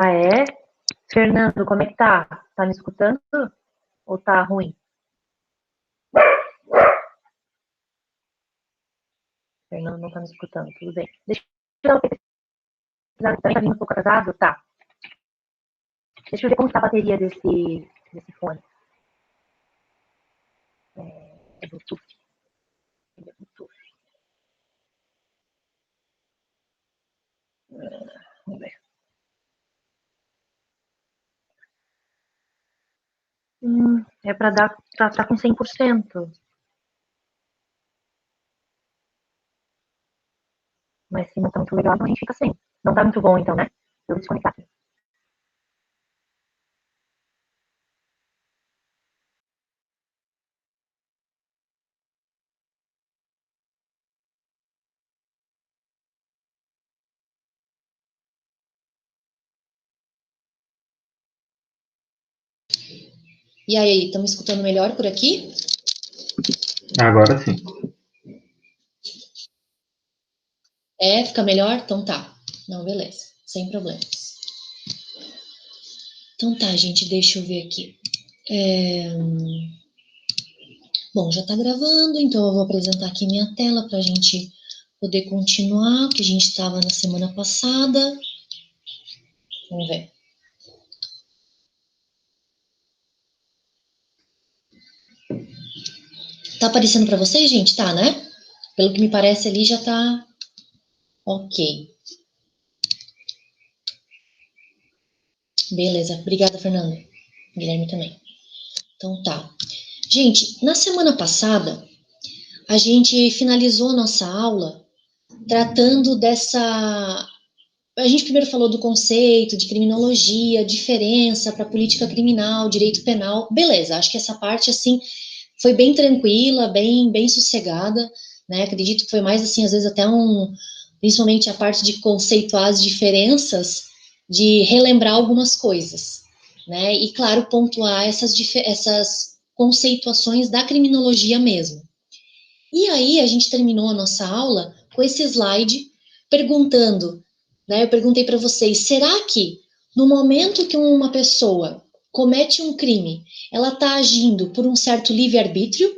Ah, é? Fernando, como é que tá? Tá me escutando? Ou tá ruim? Fernando não tá me escutando, tudo bem. Deixa eu dar uma pesquisada também, tá vindo um pouco atrasado? Tá. Deixa eu ver como tá a bateria desse fone. É Bluetooth. É Bluetooth. Vamos ver. É pra dar, tá com 100%. Mas se não tá muito legal, então a gente fica sem. Não tá muito bom, então, né? Eu vou desconectar aqui. E aí, estão me escutando melhor por aqui? Agora sim. É, fica melhor? Então tá. Não, beleza. Sem problemas. Então tá, gente, deixa eu ver aqui. Bom, já tá gravando, então eu vou apresentar aqui minha tela pra gente poder continuar, que a gente estava na semana passada. Vamos ver. Tá aparecendo pra vocês, gente? Tá, né? Pelo que me parece ali já tá ok. Beleza. Obrigada, Fernanda. Guilherme também. Então tá. Gente, na semana passada, a gente finalizou a nossa aula tratando dessa. A gente primeiro falou do conceito de criminologia, diferença para política criminal, direito penal. Beleza, acho que essa parte, assim, foi bem tranquila, bem sossegada, né? Acredito que foi mais, assim, às vezes até principalmente a parte de conceituar as diferenças, de relembrar algumas coisas, né? E, claro, pontuar essas conceituações da criminologia mesmo. E aí a gente terminou a nossa aula com esse slide perguntando, né? Eu perguntei para vocês, será que no momento que uma pessoa comete um crime, ela está agindo por um certo livre-arbítrio?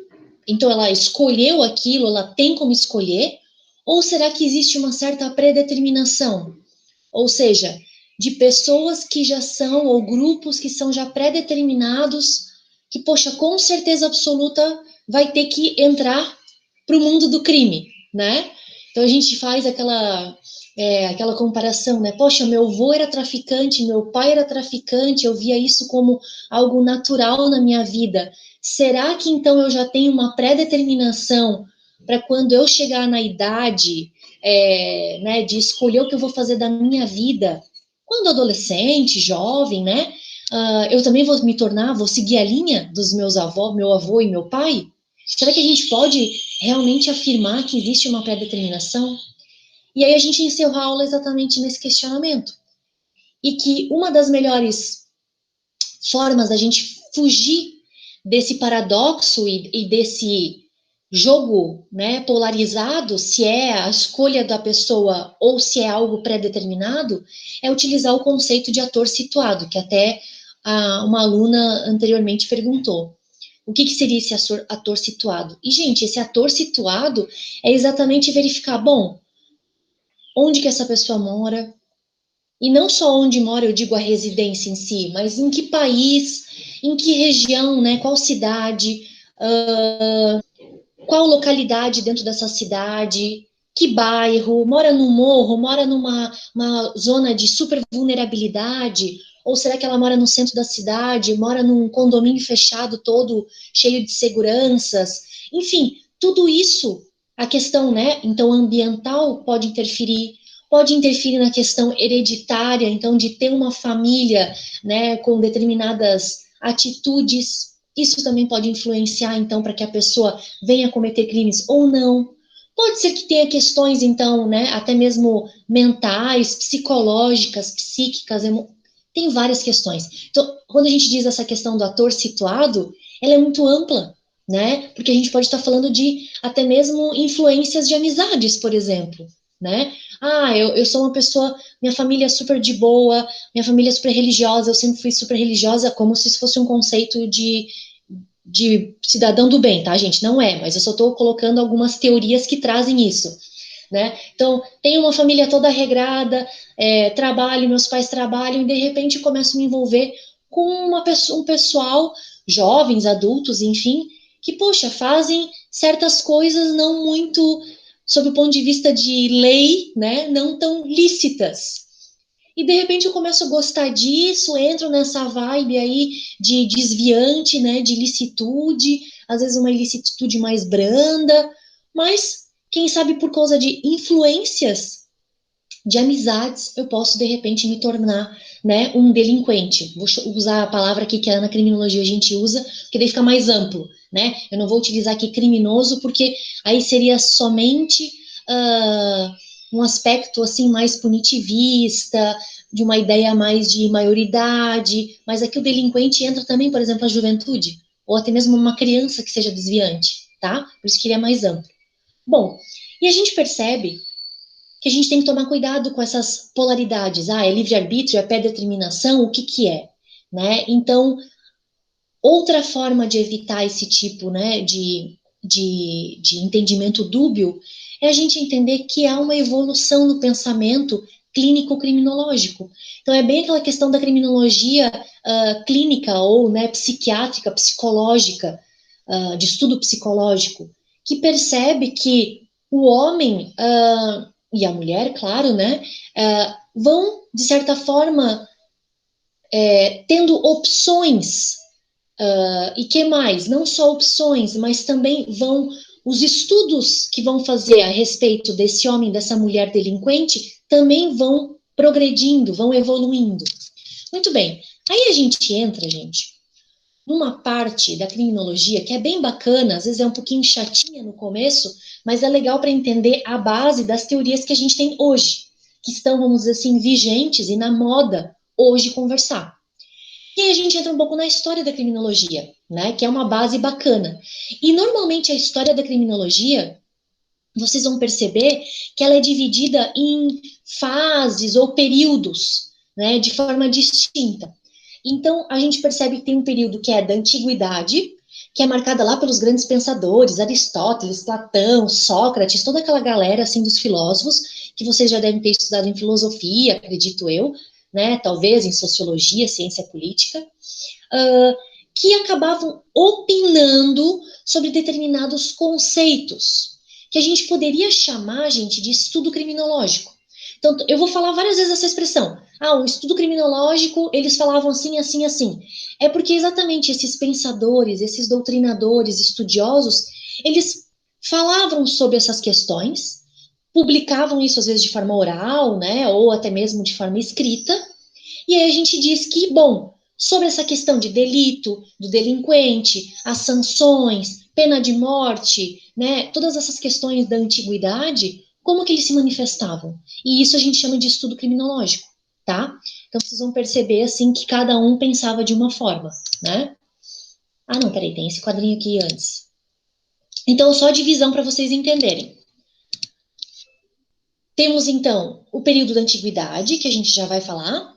Então ela escolheu aquilo, ela tem como escolher? Ou será que existe uma certa predeterminação? Ou seja, de pessoas que já são, ou grupos que são já pré-determinados, que, poxa, com certeza absoluta vai ter que entrar para o mundo do crime, né? Então a gente faz aquela comparação, né? Poxa, meu avô era traficante, meu pai era traficante, eu via isso como algo natural na minha vida. Será que então eu já tenho uma pré-determinação para quando eu chegar na idade, né, de escolher o que eu vou fazer da minha vida, quando adolescente, jovem, né? Eu também vou seguir a linha dos meus avós, meu avô e meu pai? Será que a gente pode realmente afirmar que existe uma pré-determinação? E aí a gente encerrou a aula exatamente nesse questionamento. E que uma das melhores formas da gente fugir desse paradoxo e desse jogo, né, polarizado, se é a escolha da pessoa ou se é algo pré-determinado, é utilizar o conceito de ator situado, que até uma aluna anteriormente perguntou. O que seria esse ator situado? E, gente, esse ator situado é exatamente verificar, bom, onde que essa pessoa mora, e não só onde mora, eu digo a residência em si, mas em que país, em que região, né, qual cidade, qual localidade dentro dessa cidade, que bairro, mora no morro, mora numa zona de super vulnerabilidade, ou será que ela mora no centro da cidade, mora num condomínio fechado todo cheio de seguranças? Enfim, tudo isso, a questão, né, então ambiental pode interferir na questão hereditária, então de ter uma família, né, com determinadas atitudes. Isso também pode influenciar, então, para que a pessoa venha cometer crimes ou não. Pode ser que tenha questões, então, né, até mesmo mentais, psicológicas, psíquicas, tem várias questões. Então, quando a gente diz essa questão do ator situado, ela é muito ampla, né? Porque a gente pode estar falando de até mesmo influências de amizades, por exemplo, né? Ah, eu sou uma pessoa, minha família é super de boa, minha família é super religiosa, eu sempre fui super religiosa, como se isso fosse um conceito de cidadão do bem, tá, gente? Não é, mas eu só estou colocando algumas teorias que trazem isso, né? Então, tenho uma família toda regrada, trabalho, meus pais trabalham, e de repente eu começo a me envolver com um pessoal, jovens, adultos, enfim, que, poxa, fazem certas coisas não muito, sob o ponto de vista de lei, né, não tão lícitas. E de repente eu começo a gostar disso, entro nessa vibe aí de desviante, né, de ilicitude, às vezes uma ilicitude mais branda, mas quem sabe por causa de influências de amizades, eu posso de repente me tornar, né, um delinquente. Vou usar a palavra aqui que na criminologia a gente usa, porque daí fica mais amplo, né? Eu não vou utilizar aqui criminoso, porque aí seria somente um aspecto assim mais punitivista, de uma ideia mais de maioridade, mas aqui o delinquente entra também, por exemplo, a juventude, ou até mesmo uma criança que seja desviante, tá? Por isso que ele é mais amplo. Bom, e a gente percebe que a gente tem que tomar cuidado com essas polaridades. Ah, é livre-arbítrio, é pré-determinação, o que que é? Né? Então, outra forma de evitar esse tipo, né, de entendimento dúbio é a gente entender que há uma evolução no pensamento clínico-criminológico. Então, é bem aquela questão da criminologia clínica ou, né, psiquiátrica, psicológica, de estudo psicológico, que percebe que o homem e a mulher, claro, né, vão, de certa forma, tendo opções, e que mais? Não só opções, mas também vão, os estudos que vão fazer a respeito desse homem, dessa mulher delinquente, também vão progredindo, vão evoluindo. Muito bem, aí a gente entra, gente, numa parte da criminologia que é bem bacana, às vezes é um pouquinho chatinha no começo, mas é legal para entender a base das teorias que a gente tem hoje, que estão, vamos dizer assim, vigentes e na moda hoje conversar. E aí a gente entra um pouco na história da criminologia, né, que é uma base bacana. E normalmente a história da criminologia, vocês vão perceber que ela é dividida em fases ou períodos, né, de forma distinta. Então, a gente percebe que tem um período que é da antiguidade, que é marcada lá pelos grandes pensadores, Aristóteles, Platão, Sócrates, toda aquela galera, assim, dos filósofos, que vocês já devem ter estudado em filosofia, acredito eu, né, talvez em sociologia, ciência política, que acabavam opinando sobre determinados conceitos, que a gente poderia chamar, gente, de estudo criminológico. Então, eu vou falar várias vezes essa expressão. Ah, o estudo criminológico, eles falavam assim, assim, assim. É porque exatamente esses pensadores, esses doutrinadores, estudiosos, eles falavam sobre essas questões, publicavam isso às vezes de forma oral, né, ou até mesmo de forma escrita, e aí a gente diz que, bom, sobre essa questão de delito, do delinquente, as sanções, pena de morte, né, todas essas questões da antiguidade, como que eles se manifestavam? E isso a gente chama de estudo criminológico, tá? Então vocês vão perceber assim que cada um pensava de uma forma, né? Ah, não, peraí, tem esse quadrinho aqui antes. Então, só a divisão para vocês entenderem. Temos então o período da antiguidade, que a gente já vai falar,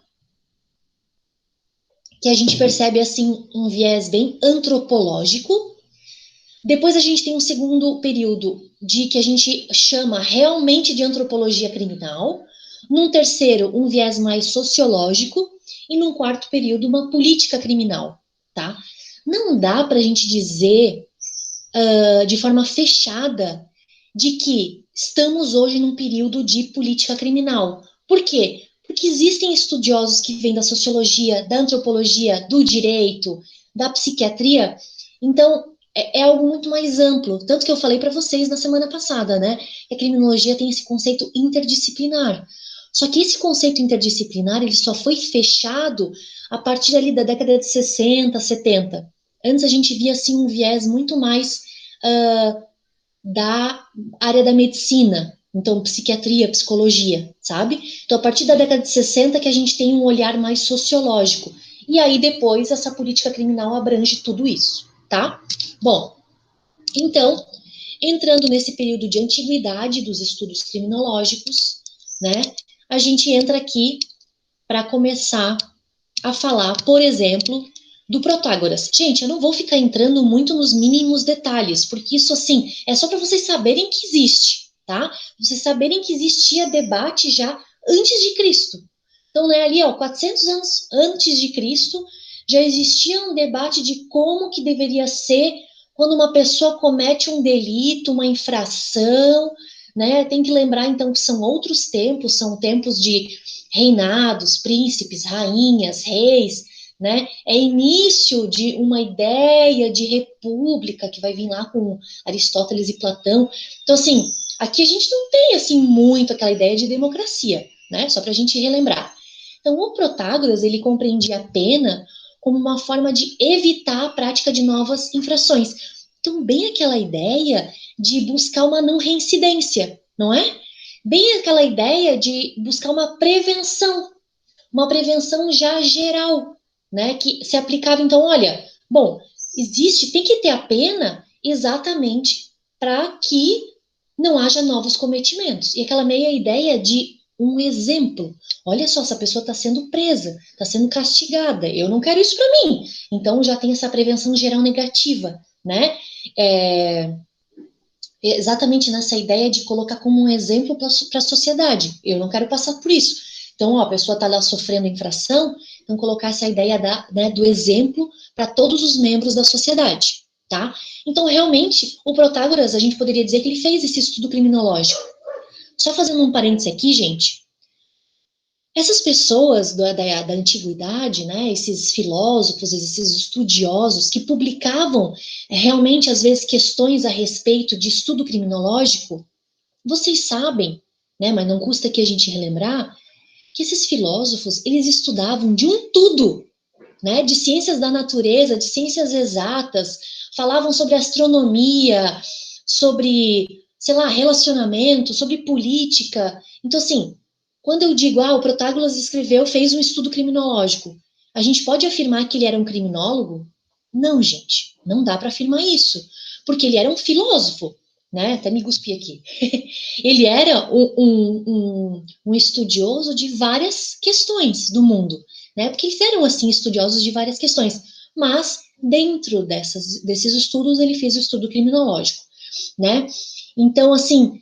que a gente percebe assim um viés bem antropológico. Depois a gente tem um segundo período de que a gente chama realmente de antropologia criminal. Num terceiro, um viés mais sociológico. E num quarto período, uma política criminal, tá? Não dá para a gente dizer de forma fechada de que estamos hoje num período de política criminal. Por quê? Porque existem estudiosos que vêm da sociologia, da antropologia, do direito, da psiquiatria. Então, é algo muito mais amplo. Tanto que eu falei para vocês na semana passada, né? Que a criminologia tem esse conceito interdisciplinar. Só que esse conceito interdisciplinar, ele só foi fechado a partir ali da década de 60, 70. Antes a gente via, assim, um viés muito mais da área da medicina, então psiquiatria, psicologia, sabe? Então a partir da década de 60 que a gente tem um olhar mais sociológico. E aí depois essa política criminal abrange tudo isso, tá? Bom, então entrando nesse período de antiguidade dos estudos criminológicos, né, a gente entra aqui para começar a falar, por exemplo, do Protágoras. Gente, eu não vou ficar entrando muito nos mínimos detalhes, porque isso, assim, é só para vocês saberem que existe, tá? Vocês saberem que existia debate já antes de Cristo. Então, né, ali, ó, 400 anos antes de Cristo, já existia um debate de como que deveria ser quando uma pessoa comete um delito, uma infração, né? Tem que lembrar, então, que são outros tempos, são tempos de reinados, príncipes, rainhas, reis, né? É início de uma ideia de república que vai vir lá com Aristóteles e Platão. Então, assim, aqui a gente não tem, assim, muito aquela ideia de democracia, né? Só para a gente relembrar. Então, o Protágoras, ele compreendia a pena como uma forma de evitar a prática de novas infrações. Então, bem aquela ideia de buscar uma não reincidência, não é? Bem aquela ideia de buscar uma prevenção já geral, né? Que se aplicava, então, olha, bom, tem que ter a pena exatamente para que não haja novos cometimentos. E aquela meia ideia de um exemplo. Olha só, essa pessoa está sendo presa, está sendo castigada. Eu não quero isso para mim. Então já tem essa prevenção geral negativa, né? Exatamente nessa ideia de colocar como um exemplo para a sociedade. Eu não quero passar por isso. Então, ó, a pessoa está lá sofrendo infração, então colocar essa ideia do exemplo para todos os membros da sociedade, tá? Então, realmente, o Protágoras, a gente poderia dizer que ele fez esse estudo criminológico. Só fazendo um parênteses aqui, gente, essas pessoas da antiguidade, né, esses filósofos, esses estudiosos que publicavam realmente, às vezes, questões a respeito de estudo criminológico, vocês sabem, né, mas não custa aqui a gente relembrar, que esses filósofos, eles estudavam de um tudo, né, de ciências da natureza, de ciências exatas, falavam sobre astronomia, sobre, sei lá, relacionamento, sobre política. Então, assim, quando eu digo, o Protágoras fez um estudo criminológico, a gente pode afirmar que ele era um criminólogo? Não, gente, não dá para afirmar isso, porque ele era um filósofo, né? Até me cuspi aqui. Ele era um estudioso de várias questões do mundo, né? Porque eles eram, assim, estudiosos de várias questões, mas dentro desses estudos ele fez o estudo criminológico, né? Então, assim,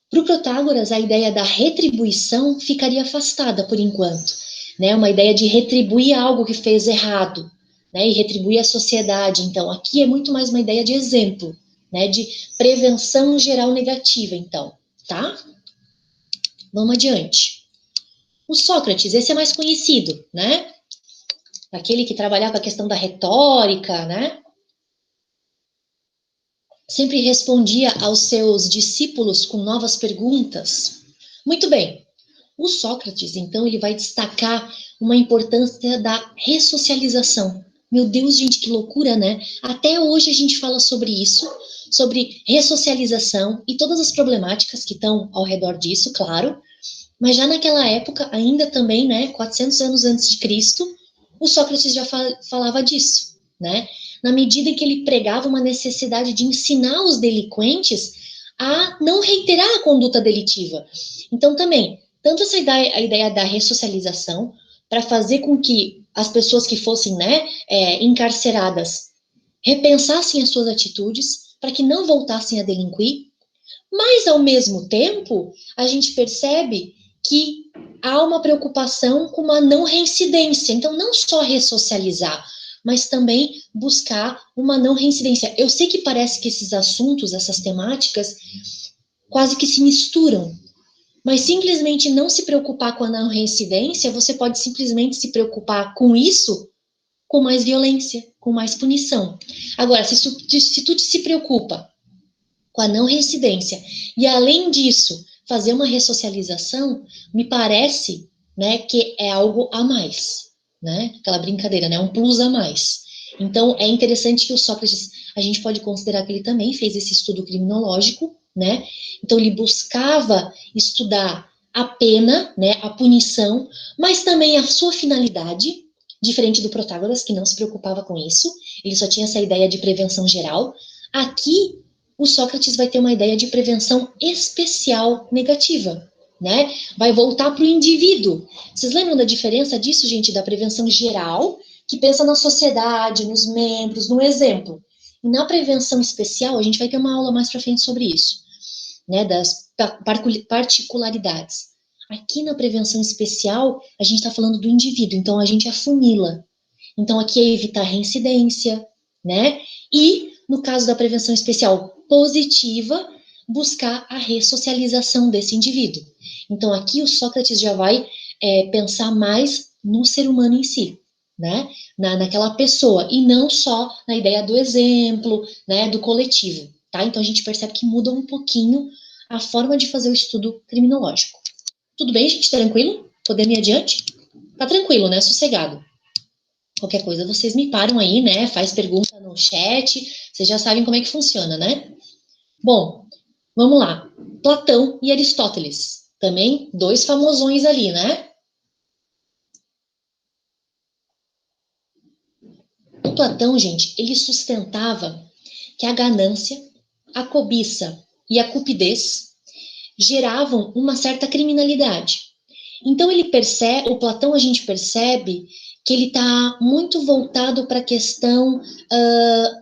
para o Protágoras, a ideia da retribuição ficaria afastada por enquanto, né? Uma ideia de retribuir algo que fez errado, né? E retribuir a sociedade. Então, aqui é muito mais uma ideia de exemplo, né? De prevenção geral negativa, então, tá? Vamos adiante. O Sócrates, esse é mais conhecido, né? Aquele que trabalhava com a questão da retórica, né? Sempre respondia aos seus discípulos com novas perguntas. Muito bem. O Sócrates, então, ele vai destacar uma importância da ressocialização. Meu Deus, gente, que loucura, né? Até hoje a gente fala sobre isso, sobre ressocialização e todas as problemáticas que estão ao redor disso, claro. Mas já naquela época, ainda também, né, 400 anos antes de Cristo, o Sócrates já falava disso, né? Na medida em que ele pregava uma necessidade de ensinar os delinquentes a não reiterar a conduta delitiva. Então, também, tanto a ideia da ressocialização, para fazer com que as pessoas que fossem, né, encarceradas repensassem as suas atitudes, para que não voltassem a delinquir, mas, ao mesmo tempo, a gente percebe que há uma preocupação com uma não reincidência. Então, não só ressocializar, mas também buscar uma não reincidência. Eu sei que parece que esses assuntos, essas temáticas, quase que se misturam, mas simplesmente não se preocupar com a não reincidência, você pode simplesmente se preocupar com isso, com mais violência, com mais punição. Agora, se tu se preocupa com a não reincidência e, além disso, fazer uma ressocialização, me parece, né, que é algo a mais, né? Aquela brincadeira, né? Um plus a mais. Então, é interessante que o Sócrates, a gente pode considerar que ele também fez esse estudo criminológico, né? Então, ele buscava estudar a pena, né, a punição, mas também a sua finalidade, diferente do Protágoras, que não se preocupava com isso, ele só tinha essa ideia de prevenção geral. Aqui, o Sócrates vai ter uma ideia de prevenção especial negativa, né? Vai voltar para o indivíduo. Vocês lembram da diferença disso, gente, da prevenção geral, que pensa na sociedade, nos membros, no exemplo? E na prevenção especial, a gente vai ter uma aula mais para frente sobre isso, né? Das particularidades. Aqui na prevenção especial, a gente está falando do indivíduo, então a gente afunila. Então aqui é evitar reincidência, né? E no caso da prevenção especial positiva, buscar a ressocialização desse indivíduo. Então aqui o Sócrates já vai pensar mais no ser humano em si, né? Naquela pessoa, e não só na ideia do exemplo, né? Do coletivo, tá? Então a gente percebe que muda um pouquinho a forma de fazer o estudo criminológico. Tudo bem, gente? Tranquilo? Podemos ir adiante? Tá tranquilo, né? Sossegado. Qualquer coisa, vocês me param aí, né? Faz pergunta no chat. Vocês já sabem como é que funciona, né? Bom, vamos lá. Platão e Aristóteles. Também dois famosões ali, né? O Platão, gente, ele sustentava que a ganância, a cobiça e a cupidez geravam uma certa criminalidade. Então o Platão, a gente percebe que ele está muito voltado para a questão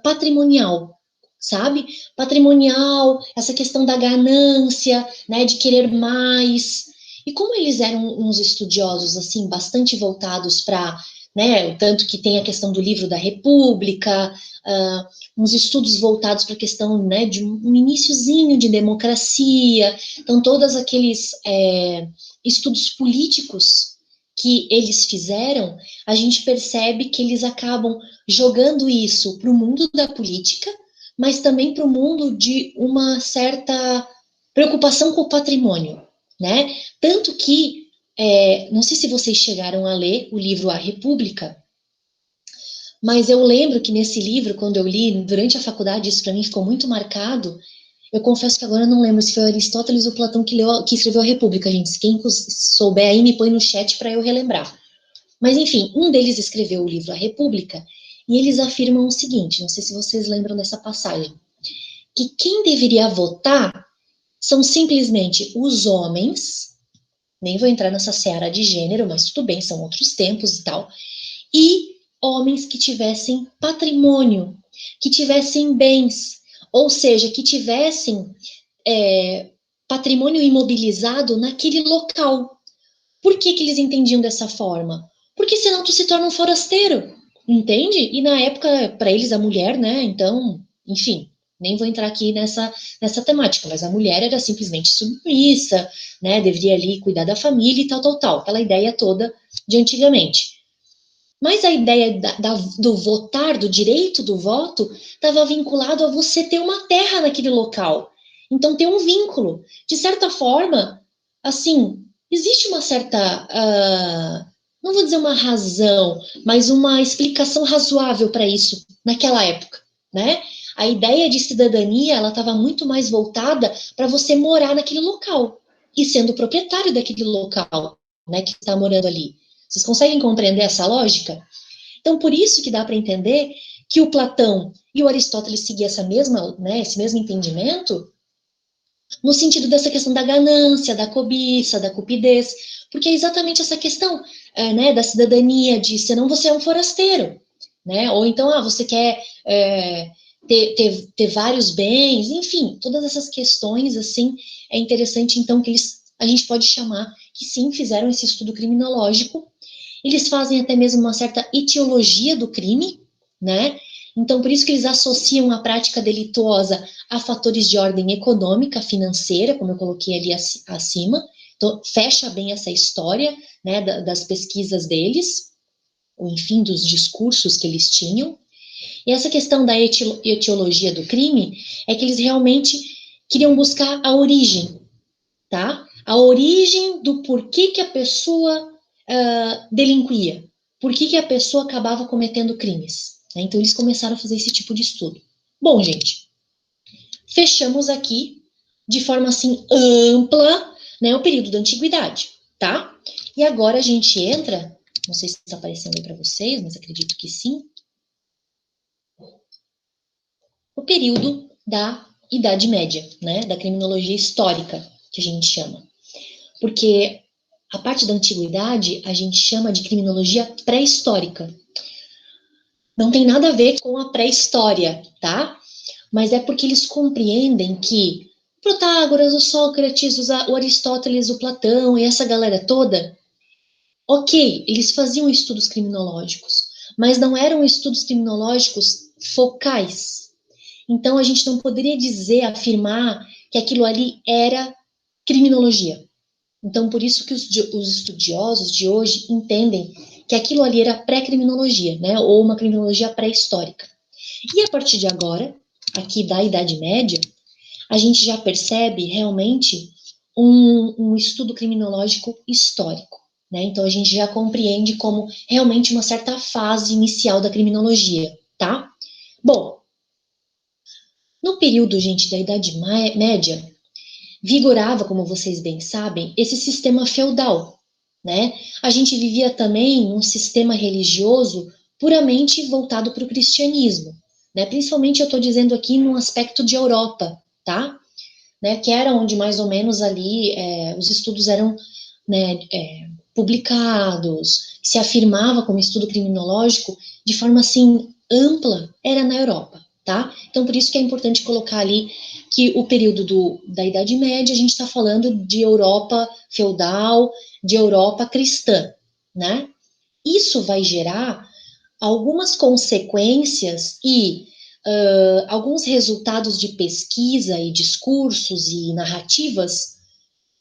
patrimonial, sabe? Patrimonial, essa questão da ganância, né, de querer mais. E como eles eram uns estudiosos, assim, bastante voltados para, né, tanto que tem a questão do livro da República, uns estudos voltados para a questão, né, de um iniciozinho de democracia, então todos aqueles estudos políticos que eles fizeram, a gente percebe que eles acabam jogando isso para o mundo da política, mas também para o mundo de uma certa preocupação com o patrimônio, né? Tanto que, não sei se vocês chegaram a ler o livro A República, mas eu lembro que nesse livro, quando eu li durante a faculdade, isso para mim ficou muito marcado. Eu confesso que agora eu não lembro se foi Aristóteles ou Platão que escreveu a República, gente. Quem souber aí me põe no chat para eu relembrar. Mas enfim, um deles escreveu o livro A República e eles afirmam o seguinte, não sei se vocês lembram dessa passagem, que quem deveria votar são simplesmente os homens, nem vou entrar nessa seara de gênero, mas tudo bem, são outros tempos e tal, e homens que tivessem patrimônio, que tivessem bens, ou seja, que tivessem patrimônio imobilizado naquele local. Por que eles entendiam dessa forma? Porque senão tu se torna um forasteiro, entende? E na época, para eles, a mulher, né? Então, enfim, nem vou entrar aqui nessa temática, mas a mulher era simplesmente submissa, né? Deveria ali cuidar da família e tal. Aquela ideia toda de antigamente. Mas a ideia do votar, do direito do voto, estava vinculado a você ter uma terra naquele local. Então, ter um vínculo. De certa forma, assim, existe uma certa, não vou dizer uma razão, mas uma explicação razoável para isso naquela época, né? A ideia de cidadania, ela estava muito mais voltada para você morar naquele local e sendo proprietário daquele local, né, que está morando ali. Vocês conseguem compreender essa lógica? Então, por isso que dá para entender que o Platão e o Aristóteles seguiam esse mesmo entendimento, no sentido dessa questão da ganância, da cobiça, da cupidez, porque é exatamente essa questão, né, da cidadania, de senão você é um forasteiro, né? Ou então, você quer ter vários bens, enfim, todas essas questões, assim, é interessante, então, que a gente pode chamar que sim, fizeram esse estudo criminológico. Eles fazem até mesmo uma certa etiologia do crime, né? Então, por isso que eles associam a prática delituosa a fatores de ordem econômica, financeira, como eu coloquei ali acima. Então, fecha bem essa história, né, das pesquisas deles, ou enfim, dos discursos que eles tinham. E essa questão da etiologia do crime é que eles realmente queriam buscar a origem, tá? A origem do porquê que a pessoa delinquia, por que a pessoa acabava cometendo crimes. Né? Então, eles começaram a fazer esse tipo de estudo. Bom, gente, fechamos aqui, de forma assim ampla, né, o período da antiguidade, tá? E agora a gente entra, não sei se está aparecendo aí para vocês, mas acredito que sim, o período da Idade Média, né? Da criminologia histórica, que a gente chama. Porque a parte da antiguidade a gente chama de criminologia pré-histórica. Não tem nada a ver com a pré-história, tá? Mas é porque eles compreendem que o Protágoras, o Sócrates, o Aristóteles, o Platão e essa galera toda, ok, eles faziam estudos criminológicos, mas não eram estudos criminológicos focais. Então a gente não poderia dizer, afirmar que aquilo ali era criminologia. Então por isso que os estudiosos de hoje entendem que aquilo ali era pré-criminologia, né, ou uma criminologia pré-histórica. E a partir de agora, aqui da Idade Média, a gente já percebe realmente um estudo criminológico histórico, né? Então a gente já compreende como realmente uma certa fase inicial da criminologia, tá? Bom, no período, gente, da Idade Média, vigorava, como vocês bem sabem, esse sistema feudal, né? A gente vivia também um sistema religioso puramente voltado para o cristianismo, né? Principalmente eu estou dizendo aqui no aspecto de Europa, tá? Né? Que era onde mais ou menos ali os estudos eram, né, publicados, se afirmava como estudo criminológico de forma assim ampla, era na Europa, tá? Então por isso que é importante colocar ali que o período da Idade Média a gente está falando de Europa feudal, de Europa cristã, né? Isso vai gerar algumas consequências e alguns resultados de pesquisa e discursos e narrativas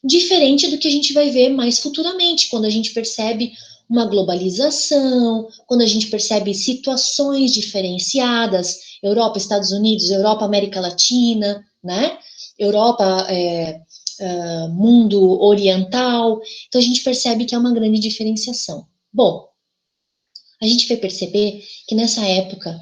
diferente do que a gente vai ver mais futuramente, quando a gente percebe uma globalização, quando a gente percebe situações diferenciadas, Europa, Estados Unidos, Europa, América Latina, né? Europa, mundo oriental. Então a gente percebe que há uma grande diferenciação. Bom, a gente vai perceber que nessa época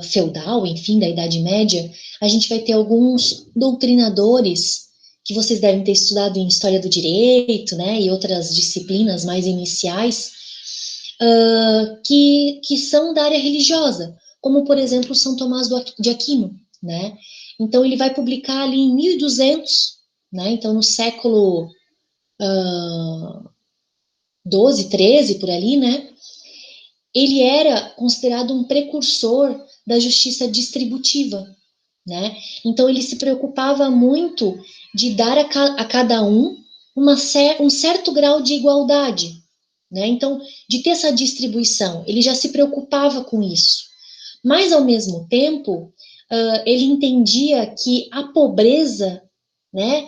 feudal, enfim, da Idade Média, a gente vai ter alguns doutrinadores que vocês devem ter estudado em História do Direito, né, e outras disciplinas mais iniciais, que são da área religiosa, como, por exemplo, São Tomás de Aquino, né? Então, ele vai publicar ali em 1200, né? Então, no século 12, 13, por ali, né? Ele era considerado um precursor da justiça distributiva, né? Então ele se preocupava muito de dar a cada um um certo grau de igualdade, né? Então, de ter essa distribuição, ele já se preocupava com isso. Mas, ao mesmo tempo, ele entendia que a pobreza, né,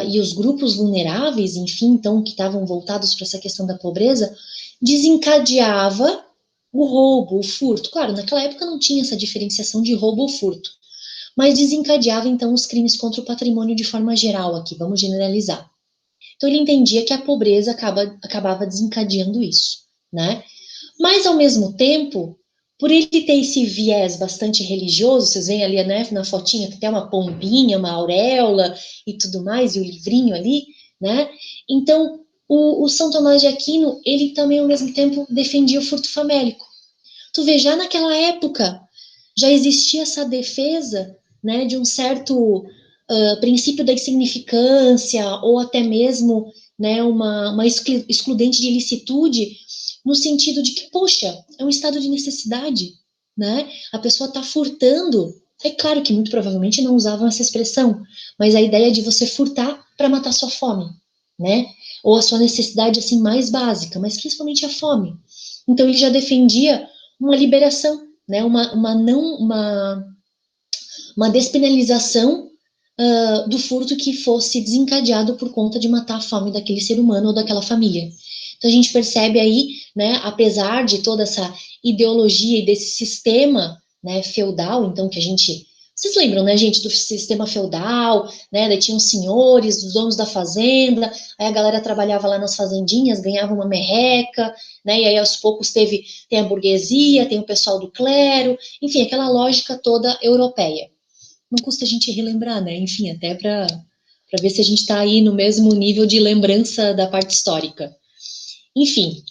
e os grupos vulneráveis, enfim, então, que estavam voltados para essa questão da pobreza, desencadeava o roubo, o furto. Claro, naquela época não tinha essa diferenciação de roubo ou furto, mas desencadeava, então, os crimes contra o patrimônio de forma geral aqui, vamos generalizar. Então, ele entendia que a pobreza acabava desencadeando isso, né? Mas, ao mesmo tempo, por ele ter esse viés bastante religioso, vocês veem ali, né, na fotinha, que tem uma pombinha, uma auréola e tudo mais, e o livrinho ali, né? Então, o São Tomás de Aquino, ele também, ao mesmo tempo, defendia o furto famélico. Tu vê, já naquela época, já existia essa defesa, né, de um certo princípio da insignificância, ou até mesmo, né, uma excludente de ilicitude, no sentido de que, poxa, é um estado de necessidade, né? A pessoa está furtando. É claro que muito provavelmente não usavam essa expressão, mas a ideia de você furtar para matar sua fome, né? Ou a sua necessidade assim mais básica, mas principalmente a fome. Então ele já defendia uma liberação, né? Uma despenalização do furto que fosse desencadeado por conta de matar a fome daquele ser humano ou daquela família. Então a gente percebe aí, né, apesar de toda essa ideologia e desse sistema, né, feudal, então que a gente, vocês lembram, né, gente, do sistema feudal, né, daí tinham os senhores, os donos da fazenda, aí a galera trabalhava lá nas fazendinhas, ganhava uma merreca, né, e aí aos poucos tem a burguesia, tem o pessoal do clero, enfim, aquela lógica toda europeia. Não custa a gente relembrar, né, enfim, até para ver se a gente está aí no mesmo nível de lembrança da parte histórica. Enfim,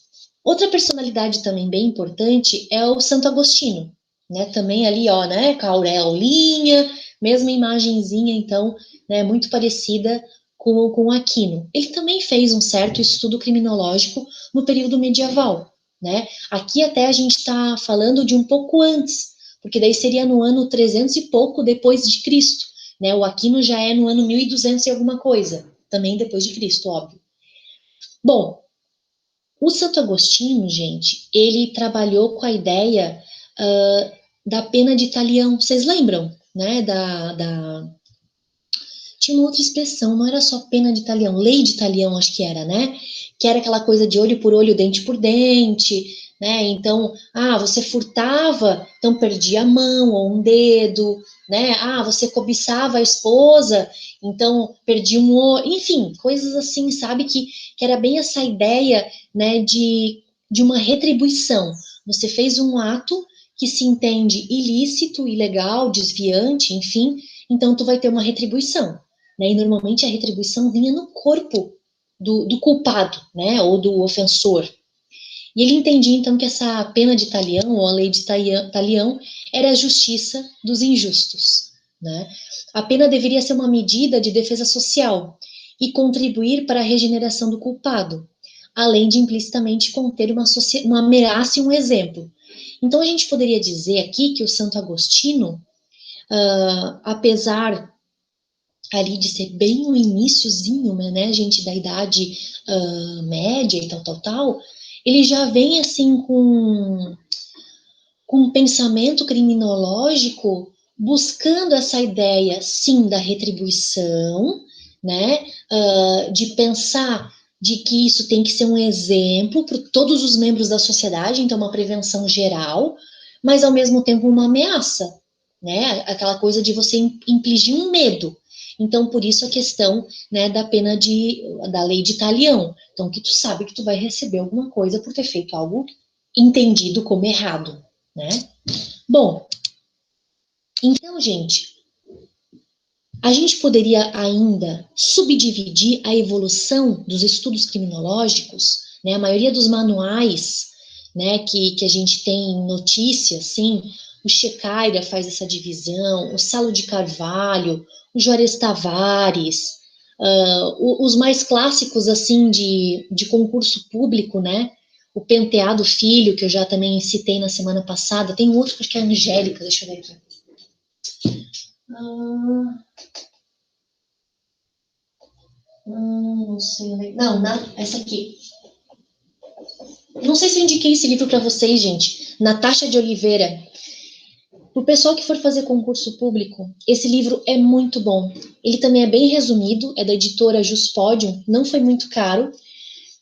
outra personalidade também bem importante é o Santo Agostinho, né? Também ali, ó, né? Com a auréolinha, mesma imagenzinha, então, né, muito parecida com Aquino. Ele também fez um certo estudo criminológico no período medieval, né? Aqui até a gente está falando de um pouco antes, porque daí seria no ano 300 e pouco depois de Cristo, né? O Aquino já é no ano 1200 e alguma coisa, também depois de Cristo, óbvio. Bom, o Santo Agostinho, gente, ele trabalhou com a ideia da pena de talião. Vocês lembram, né, tinha uma outra expressão, não era só pena de talião, lei de talião, acho que era, né? Que era aquela coisa de olho por olho, dente por dente, né? Então, você furtava, então perdia a mão ou um dedo, né? Você cobiçava a esposa, então perdia um olho, enfim, coisas assim, sabe? Que era bem essa ideia, né, de uma retribuição. Você fez um ato que se entende ilícito, ilegal, desviante, enfim, então tu vai ter uma retribuição. Né? E normalmente a retribuição vinha no corpo do culpado, né? Ou do ofensor. E ele entendia então que essa pena de talião, ou a lei de talião, era a justiça dos injustos. Né? A pena deveria ser uma medida de defesa social e contribuir para a regeneração do culpado, além de implicitamente conter uma ameaça e um exemplo. Então a gente poderia dizer aqui que o Santo Agostinho, apesar ali de ser bem o iniciozinho, né, gente, da idade média e tal, ele já vem, assim, com um pensamento criminológico buscando essa ideia, sim, da retribuição, né, de pensar de que isso tem que ser um exemplo para todos os membros da sociedade, então uma prevenção geral, mas ao mesmo tempo uma ameaça, né, aquela coisa de você infligir um medo. Então, por isso a questão, né, da pena da lei de talião. Então, que tu sabe que tu vai receber alguma coisa por ter feito algo entendido como errado, né? Bom, então, gente, a gente poderia ainda subdividir a evolução dos estudos criminológicos, né? A maioria dos manuais, né, que a gente tem notícia, assim, o Checaira faz essa divisão, o Salo de Carvalho, o Juarez Tavares, os mais clássicos, assim, de concurso público, né? O Penteado Filho, que eu já também citei na semana passada, tem outro que é a Angélica, deixa eu ver aqui. Não sei. Não, essa aqui. Não sei se eu indiquei esse livro para vocês, gente. Natasha de Oliveira. O pessoal que for fazer concurso público, esse livro é muito bom. Ele também é bem resumido, é da editora Juspodium, não foi muito caro.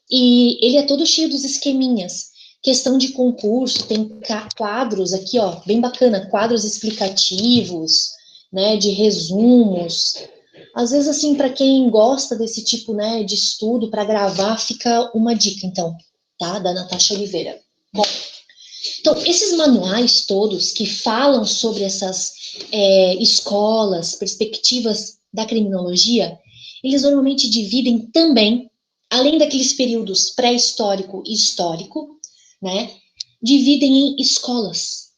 E ele é todo cheio dos esqueminhas. Questão de concurso, tem quadros aqui, ó, bem bacana, quadros explicativos, né, de resumos. Às vezes, assim, para quem gosta desse tipo, né, de estudo, para gravar, fica uma dica, então, tá? Da Natasha Oliveira. Bom, então, esses manuais todos que falam sobre essas escolas, perspectivas da criminologia, eles normalmente dividem também, além daqueles períodos pré-histórico e histórico, né, dividem em escolas.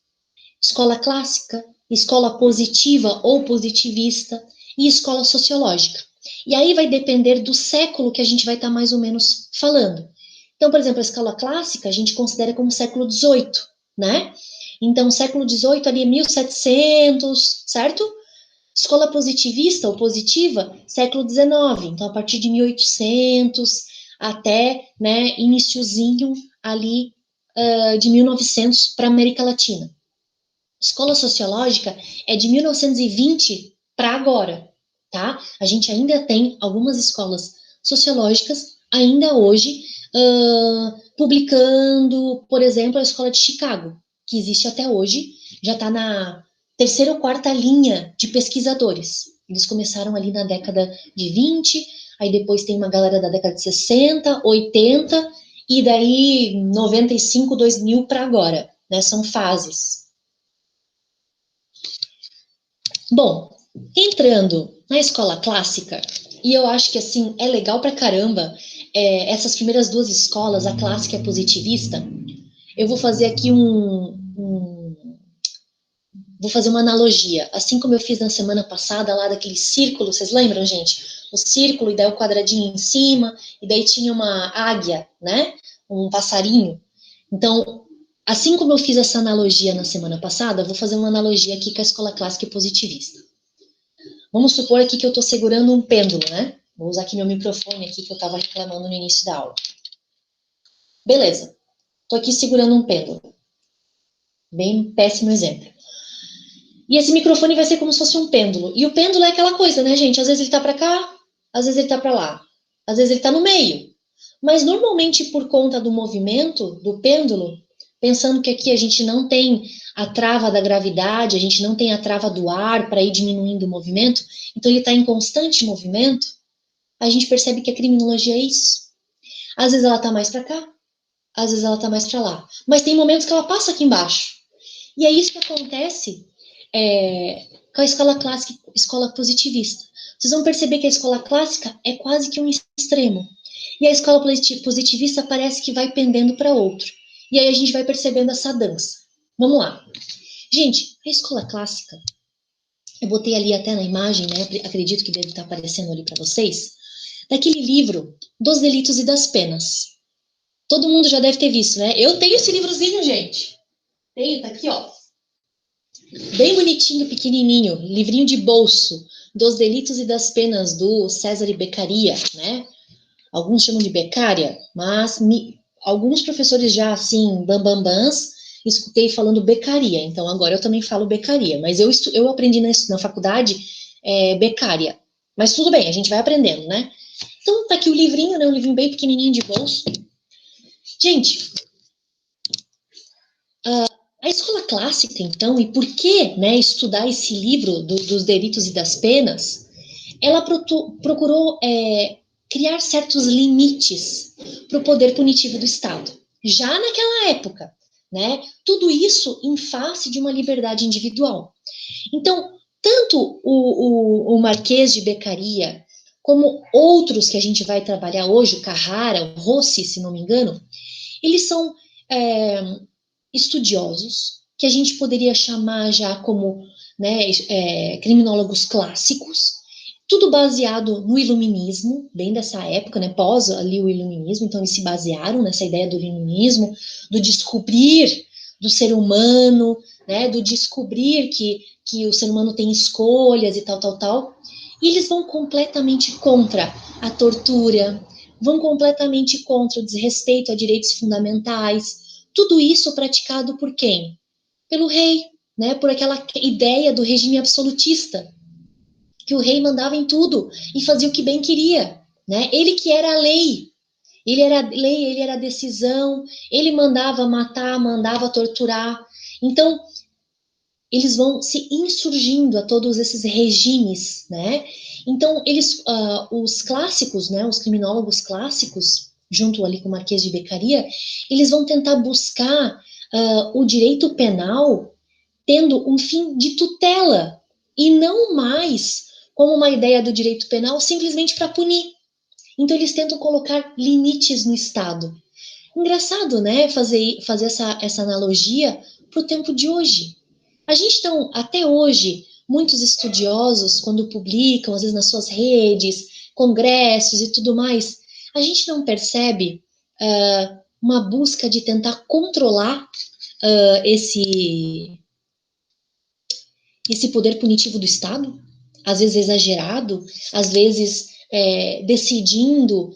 Escola clássica, escola positiva ou positivista e escola sociológica. E aí vai depender do século que a gente vai estar mais ou menos falando. Então, por exemplo, a escola clássica a gente considera como século XVIII, né? Então, século XVIII ali é 1700, certo? Escola positivista ou positiva, século XIX. Então, a partir de 1800 até, né, iniciozinho ali de 1900 para a América Latina. Escola sociológica é de 1920 para agora, tá? A gente ainda tem algumas escolas sociológicas ainda hoje publicando, por exemplo, a Escola de Chicago, que existe até hoje, já está na terceira ou quarta linha de pesquisadores. Eles começaram ali na década de 20, aí depois tem uma galera da década de 60, 80, e daí 95, 2000 para agora, né? São fases. Bom, entrando na escola clássica, e eu acho que assim é legal pra caramba essas primeiras duas escolas, a clássica e a positivista. Eu vou fazer aqui vou vou fazer uma analogia, assim como eu fiz na semana passada, lá daquele círculo, vocês lembram, gente? O círculo, e daí o quadradinho em cima, e daí tinha uma águia, né? Um passarinho. Então, assim como eu fiz essa analogia na semana passada, eu vou fazer uma analogia aqui com a escola clássica e positivista. Vamos supor aqui que eu estou segurando um pêndulo, né? Vou usar aqui meu microfone aqui que eu estava reclamando no início da aula. Beleza. Estou aqui segurando um pêndulo. Bem péssimo exemplo. E esse microfone vai ser como se fosse um pêndulo. E o pêndulo é aquela coisa, né, gente? Às vezes ele tá para cá, às vezes ele tá para lá. Às vezes ele tá no meio. Mas normalmente por conta do movimento do pêndulo, pensando que aqui a gente não tem a trava da gravidade, a gente não tem a trava do ar para ir diminuindo o movimento, então ele está em constante movimento, a gente percebe que a criminologia é isso. Às vezes ela tá mais para cá, às vezes ela tá mais para lá. Mas tem momentos que ela passa aqui embaixo. E é isso que acontece com a escola clássica, escola positivista. Vocês vão perceber que a escola clássica é quase que um extremo. E a escola positivista parece que vai pendendo para outro. E aí a gente vai percebendo essa dança. Vamos lá. Gente, a escola clássica, eu botei ali até na imagem, né? Acredito que deve estar aparecendo ali para vocês, daquele livro Dos Delitos e das Penas. Todo mundo já deve ter visto, né? Eu tenho esse livrozinho, gente. Tenho, tá aqui, ó. Bem bonitinho, pequenininho, livrinho de bolso, Dos Delitos e das Penas, do César Beccaria, né? Alguns chamam de Beccaria, mas alguns professores já, assim, bambambãs, escutei falando Beccaria, então agora eu também falo Beccaria, mas eu aprendi na faculdade Beccaria, mas tudo bem, a gente vai aprendendo, né? Então tá aqui o livrinho, né? Um livrinho bem pequenininho de bolso. Gente, a escola clássica, então, e por que, né, estudar esse livro dos delitos e das penas, ela procurou criar certos limites para o poder punitivo do Estado. Já naquela época, né, tudo isso em face de uma liberdade individual. Então, tanto o Marquês de Beccaria, como outros que a gente vai trabalhar hoje, o Carrara, o Rossi, se não me engano, eles são estudiosos, que a gente poderia chamar já como, né, criminólogos clássicos, tudo baseado no iluminismo, bem dessa época, né, pós ali o iluminismo, então eles se basearam nessa ideia do iluminismo, do descobrir do ser humano, né, do descobrir que o ser humano tem escolhas e tal, e eles vão completamente contra a tortura, vão completamente contra o desrespeito a direitos fundamentais, tudo isso praticado por quem? Pelo rei, né? Por aquela ideia do regime absolutista, que o rei mandava em tudo e fazia o que bem queria, né? Ele que era a lei, ele era a lei, ele era a decisão, ele mandava matar, mandava torturar. Então, eles vão se insurgindo a todos esses regimes, né? Então, os clássicos, né? Os criminólogos clássicos, junto ali com o Marquês de Beccaria, eles vão tentar buscar o direito penal tendo um fim de tutela e não mais como uma ideia do direito penal simplesmente para punir. Então eles tentam colocar limites no Estado. Engraçado, né? Fazer essa analogia para o tempo de hoje. A gente então, até hoje, muitos estudiosos, quando publicam, às vezes nas suas redes, congressos e tudo mais, a gente não percebe uma busca de tentar controlar esse poder punitivo do Estado, às vezes exagerado, às vezes decidindo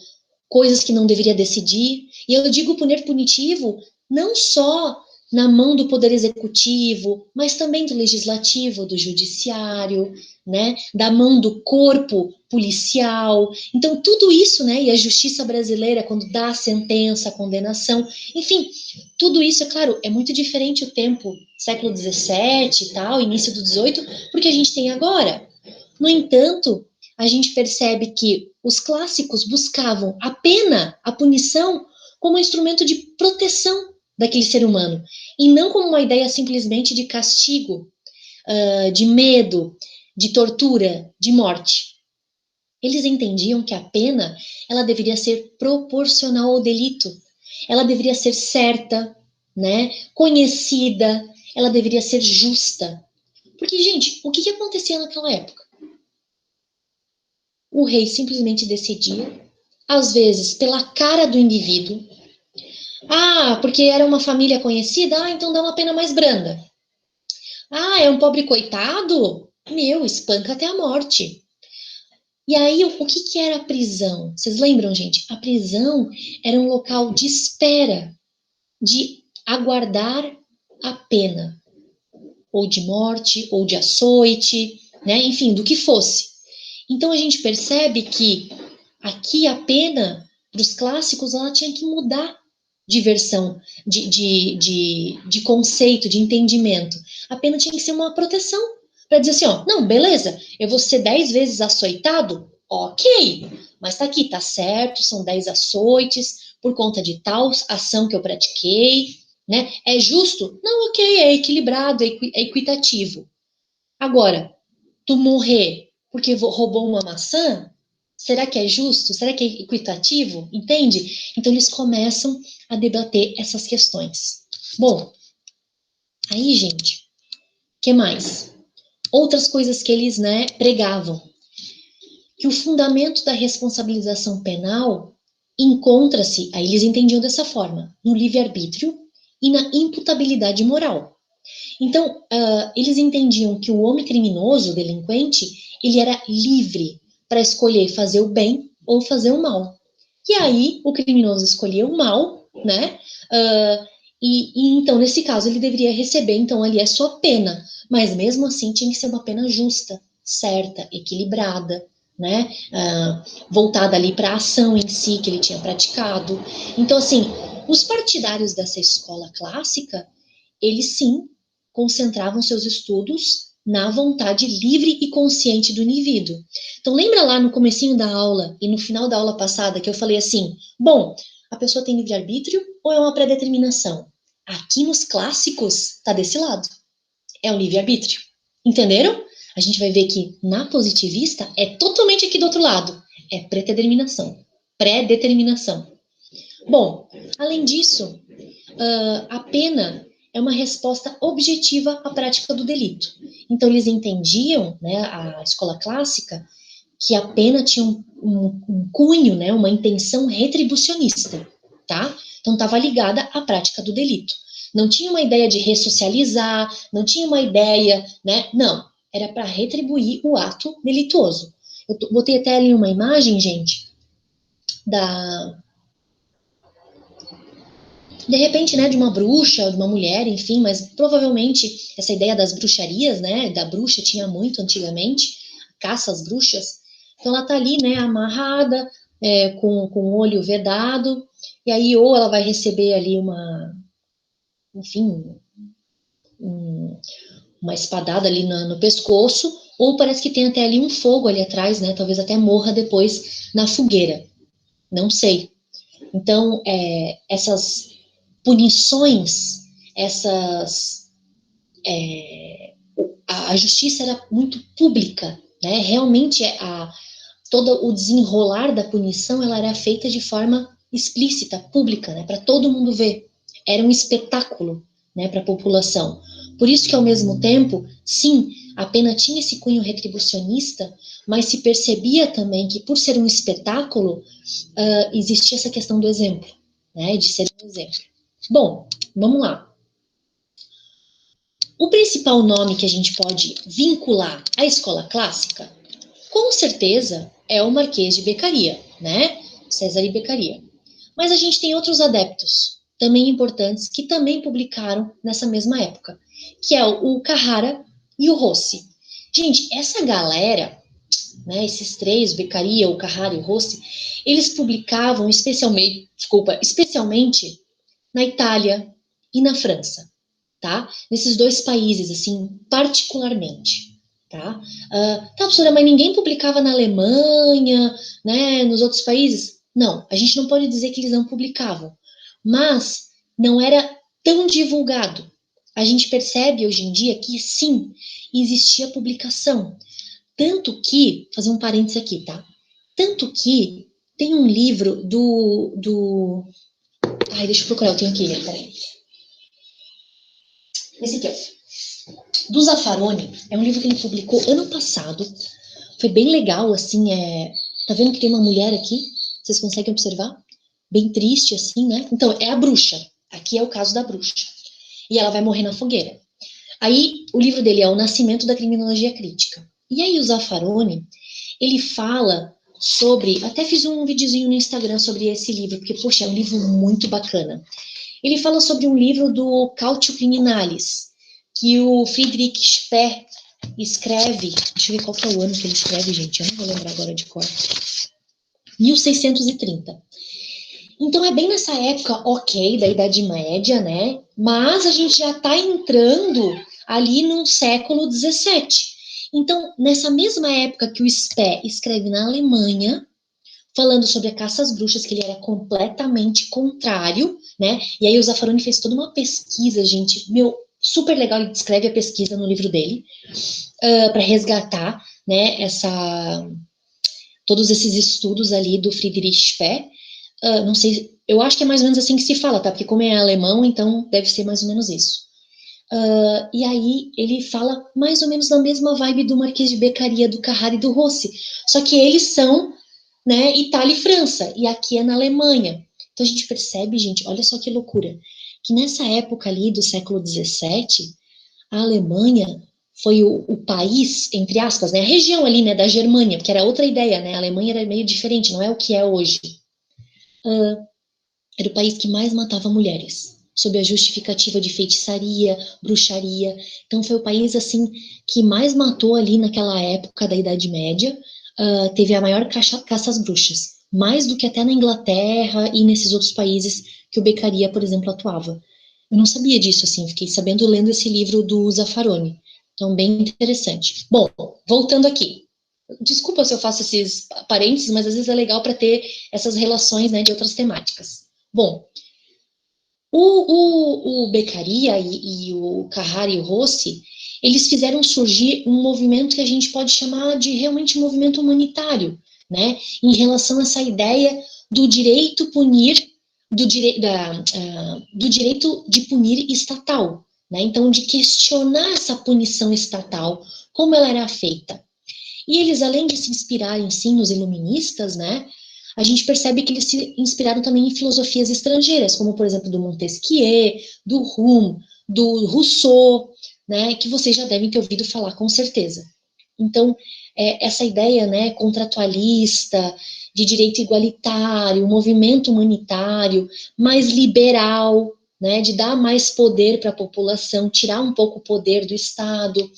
coisas que não deveria decidir. E eu digo poder punitivo não só na mão do poder executivo, mas também do legislativo, do judiciário, né, da mão do corpo policial. Então, tudo isso, né, e a justiça brasileira, quando dá a sentença, a condenação, enfim, tudo isso, é claro, é muito diferente o tempo, século XVII e tal, início do XVIII, porque a gente tem agora. No entanto, a gente percebe que os clássicos buscavam a pena, a punição, como um instrumento de proteção daquele ser humano, e não como uma ideia simplesmente de castigo, de medo, de tortura, de morte. Eles entendiam que a pena, ela deveria ser proporcional ao delito, ela deveria ser certa, né, conhecida, ela deveria ser justa. Porque, gente, o que acontecia naquela época? O rei simplesmente decidia, às vezes pela cara do indivíduo. Ah, porque era uma família conhecida? Ah, então dá uma pena mais branda. Ah, é um pobre coitado? Meu, espanca até a morte. E aí, o que era a prisão? Vocês lembram, gente? A prisão era um local de espera, de aguardar a pena, ou de morte, ou de açoite, né? Enfim, do que fosse. Então a gente percebe que aqui a pena, para os clássicos, ela tinha que mudar de versão, de conceito, de entendimento. A pena tinha que ser uma proteção, para dizer assim, ó, não, beleza, eu vou ser 10 vezes açoitado, ok, mas tá aqui, tá certo, são 10 açoites, por conta de tal ação que eu pratiquei, né? É justo? Não, ok, é equilibrado, é equitativo. Agora, tu morrer porque roubou uma maçã, será que é justo? Será que é equitativo? Entende? Então eles começam a debater essas questões. Bom, aí, gente, que mais? Outras coisas que eles, né, pregavam. Que o fundamento da responsabilização penal encontra-se, aí eles entendiam dessa forma, no livre-arbítrio e na imputabilidade moral. Então, eles entendiam que o homem criminoso, o delinquente, ele era livre para escolher fazer o bem ou fazer o mal. E aí, o criminoso escolhia o mal, né? E então, nesse caso, ele deveria receber, então, ali a sua pena. Mas mesmo assim, tinha que ser uma pena justa, certa, equilibrada, né? Voltada ali para a ação em si que ele tinha praticado. Então, assim, os partidários dessa escola clássica, eles sim concentravam seus estudos na vontade livre e consciente do indivíduo. Então, lembra lá no comecinho da aula e no final da aula passada que eu falei assim, bom, a pessoa tem livre-arbítrio ou é uma pré-determinação? Aqui nos clássicos, está desse lado. É o livre-arbítrio. Entenderam? A gente vai ver que na positivista é totalmente aqui do outro lado. É pré-determinação. Pré-determinação. Bom, além disso, a pena é uma resposta objetiva à prática do delito. Então, eles entendiam, né, a escola clássica, que a pena tinha um cunho, né, uma intenção retribucionista, tá? Então, estava ligada à prática do delito. Não tinha uma ideia de ressocializar, não tinha uma ideia, né? Não, era para retribuir o ato delituoso. Eu botei até ali uma imagem, gente, de repente, né, de uma bruxa, de uma mulher, enfim, mas provavelmente essa ideia das bruxarias, né, da bruxa tinha muito antigamente, caça às bruxas, então ela tá ali, né, amarrada, com o olho vedado, e aí ou ela vai receber ali enfim, uma espadada ali no pescoço, ou parece que tem até ali um fogo ali atrás, né, talvez até morra depois na fogueira, não sei. Então, essas punições, a justiça era muito pública, né? Realmente todo o desenrolar da punição ela era feita de forma explícita, pública, né? Para todo mundo ver. Era um espetáculo, né? Para a população. Por isso que ao mesmo tempo, sim, a pena tinha esse cunho retribucionista, mas se percebia também que por ser um espetáculo existia essa questão do exemplo, né? De ser um exemplo. Bom, vamos lá. O principal nome que a gente pode vincular à escola clássica, com certeza, é o Marquês de Beccaria, né? Cesare Beccaria. Mas a gente tem outros adeptos, também importantes, que também publicaram nessa mesma época, que é o Carrara e o Rossi. Gente, essa galera, né, esses três, o Beccaria, o Carrara e o Rossi, eles publicavam especialmente na Itália e na França, tá? Nesses dois países, assim, particularmente, tá? Tá, professora, mas ninguém publicava na Alemanha, né, nos outros países? Não, a gente não pode dizer que eles não publicavam, mas não era tão divulgado. A gente percebe hoje em dia que sim, existia publicação. Tanto que, vou fazer um parênteses aqui, tá? Tanto que tem um livro Ai, deixa eu procurar, eu tenho aqui, peraí. Esse aqui, ó. do Zaffaroni, é um livro que ele publicou ano passado, foi bem legal, assim, tá vendo que tem uma mulher aqui? Vocês conseguem observar? Bem triste, assim, né? Então, é a bruxa, aqui é o caso da bruxa, e ela vai morrer na fogueira. Aí, o livro dele é O Nascimento da Criminologia Crítica. E aí, o Zaffaroni, ele fala sobre, até fiz um videozinho no Instagram sobre esse livro, porque, poxa, é um livro muito bacana. Ele fala sobre um livro do Cautio Criminalis, que o Friedrich Speer escreve, deixa eu ver qual que é o ano que ele escreve, gente, eu não vou lembrar agora de cor, 1630. Então é bem nessa época, ok, da Idade Média, né, mas a gente já está entrando ali no século XVII. Então, nessa mesma época que o Speer escreve na Alemanha, falando sobre a caça às bruxas, que ele era completamente contrário, né? E aí o Zaffaroni fez toda uma pesquisa, gente, meu, super legal, ele descreve a pesquisa no livro dele, para resgatar, né, todos esses estudos ali do Friedrich Speer. Não sei, eu acho que é mais ou menos assim que se fala, tá? Porque como é alemão, então deve ser mais ou menos isso. E aí ele fala mais ou menos na mesma vibe do Marquês de Beccaria, do Carrara e do Rossi, só que eles são, né, Itália e França, e aqui é na Alemanha. Então a gente percebe, gente, olha só que loucura, que nessa época ali do século XVII, a Alemanha foi o país, entre aspas, né, a região ali, né, da Germânia, porque era outra ideia, né, a Alemanha era meio diferente, não é o que é hoje. Era o país que mais matava mulheres, sob a justificativa de feitiçaria, bruxaria. Então foi o país, assim, que mais matou ali naquela época da Idade Média, teve a maior caça às bruxas, mais do que até na Inglaterra e nesses outros países que o Beccaria, por exemplo, atuava. Eu não sabia disso, assim, fiquei sabendo lendo esse livro do Zaffaroni. Então, bem interessante. Bom, voltando aqui. Desculpa se eu faço esses parênteses, mas às vezes é legal para ter essas relações, né, de outras temáticas. Bom, o Beccaria e o Carrara e o Rossi, eles fizeram surgir um movimento que a gente pode chamar de realmente um movimento humanitário, né, em relação a essa ideia do direito punir, do direito de punir estatal, né, então de questionar essa punição estatal, como ela era feita. E eles, além de se inspirarem, sim, nos iluministas, né, a gente percebe que eles se inspiraram também em filosofias estrangeiras, como, por exemplo, do Montesquieu, do Hume, do Rousseau, né, que vocês já devem ter ouvido falar, com certeza. Então, essa ideia, né, contratualista, de direito igualitário, movimento humanitário, mais liberal, né, de dar mais poder para a população, tirar um pouco o poder do Estado,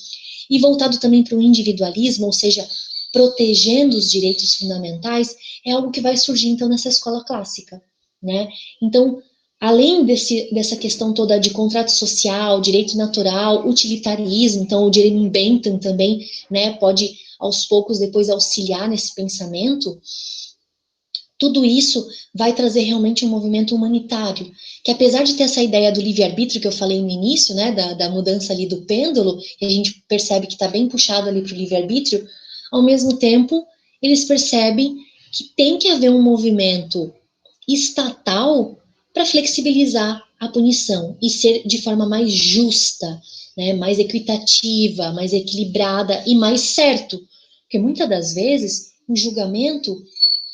e voltado também para o individualismo, ou seja, protegendo os direitos fundamentais, é algo que vai surgir, então, nessa escola clássica, né? Então, além dessa questão toda de contrato social, direito natural, utilitarismo, então o Jeremy Bentham também, né, pode, aos poucos, depois auxiliar nesse pensamento, tudo isso vai trazer realmente um movimento humanitário, que apesar de ter essa ideia do livre-arbítrio que eu falei no início, né, da mudança ali do pêndulo, e a gente percebe que está bem puxado ali para o livre-arbítrio, ao mesmo tempo, eles percebem que tem que haver um movimento estatal para flexibilizar a punição e ser de forma mais justa, né, mais equitativa, mais equilibrada e mais certo. Porque muitas das vezes o julgamento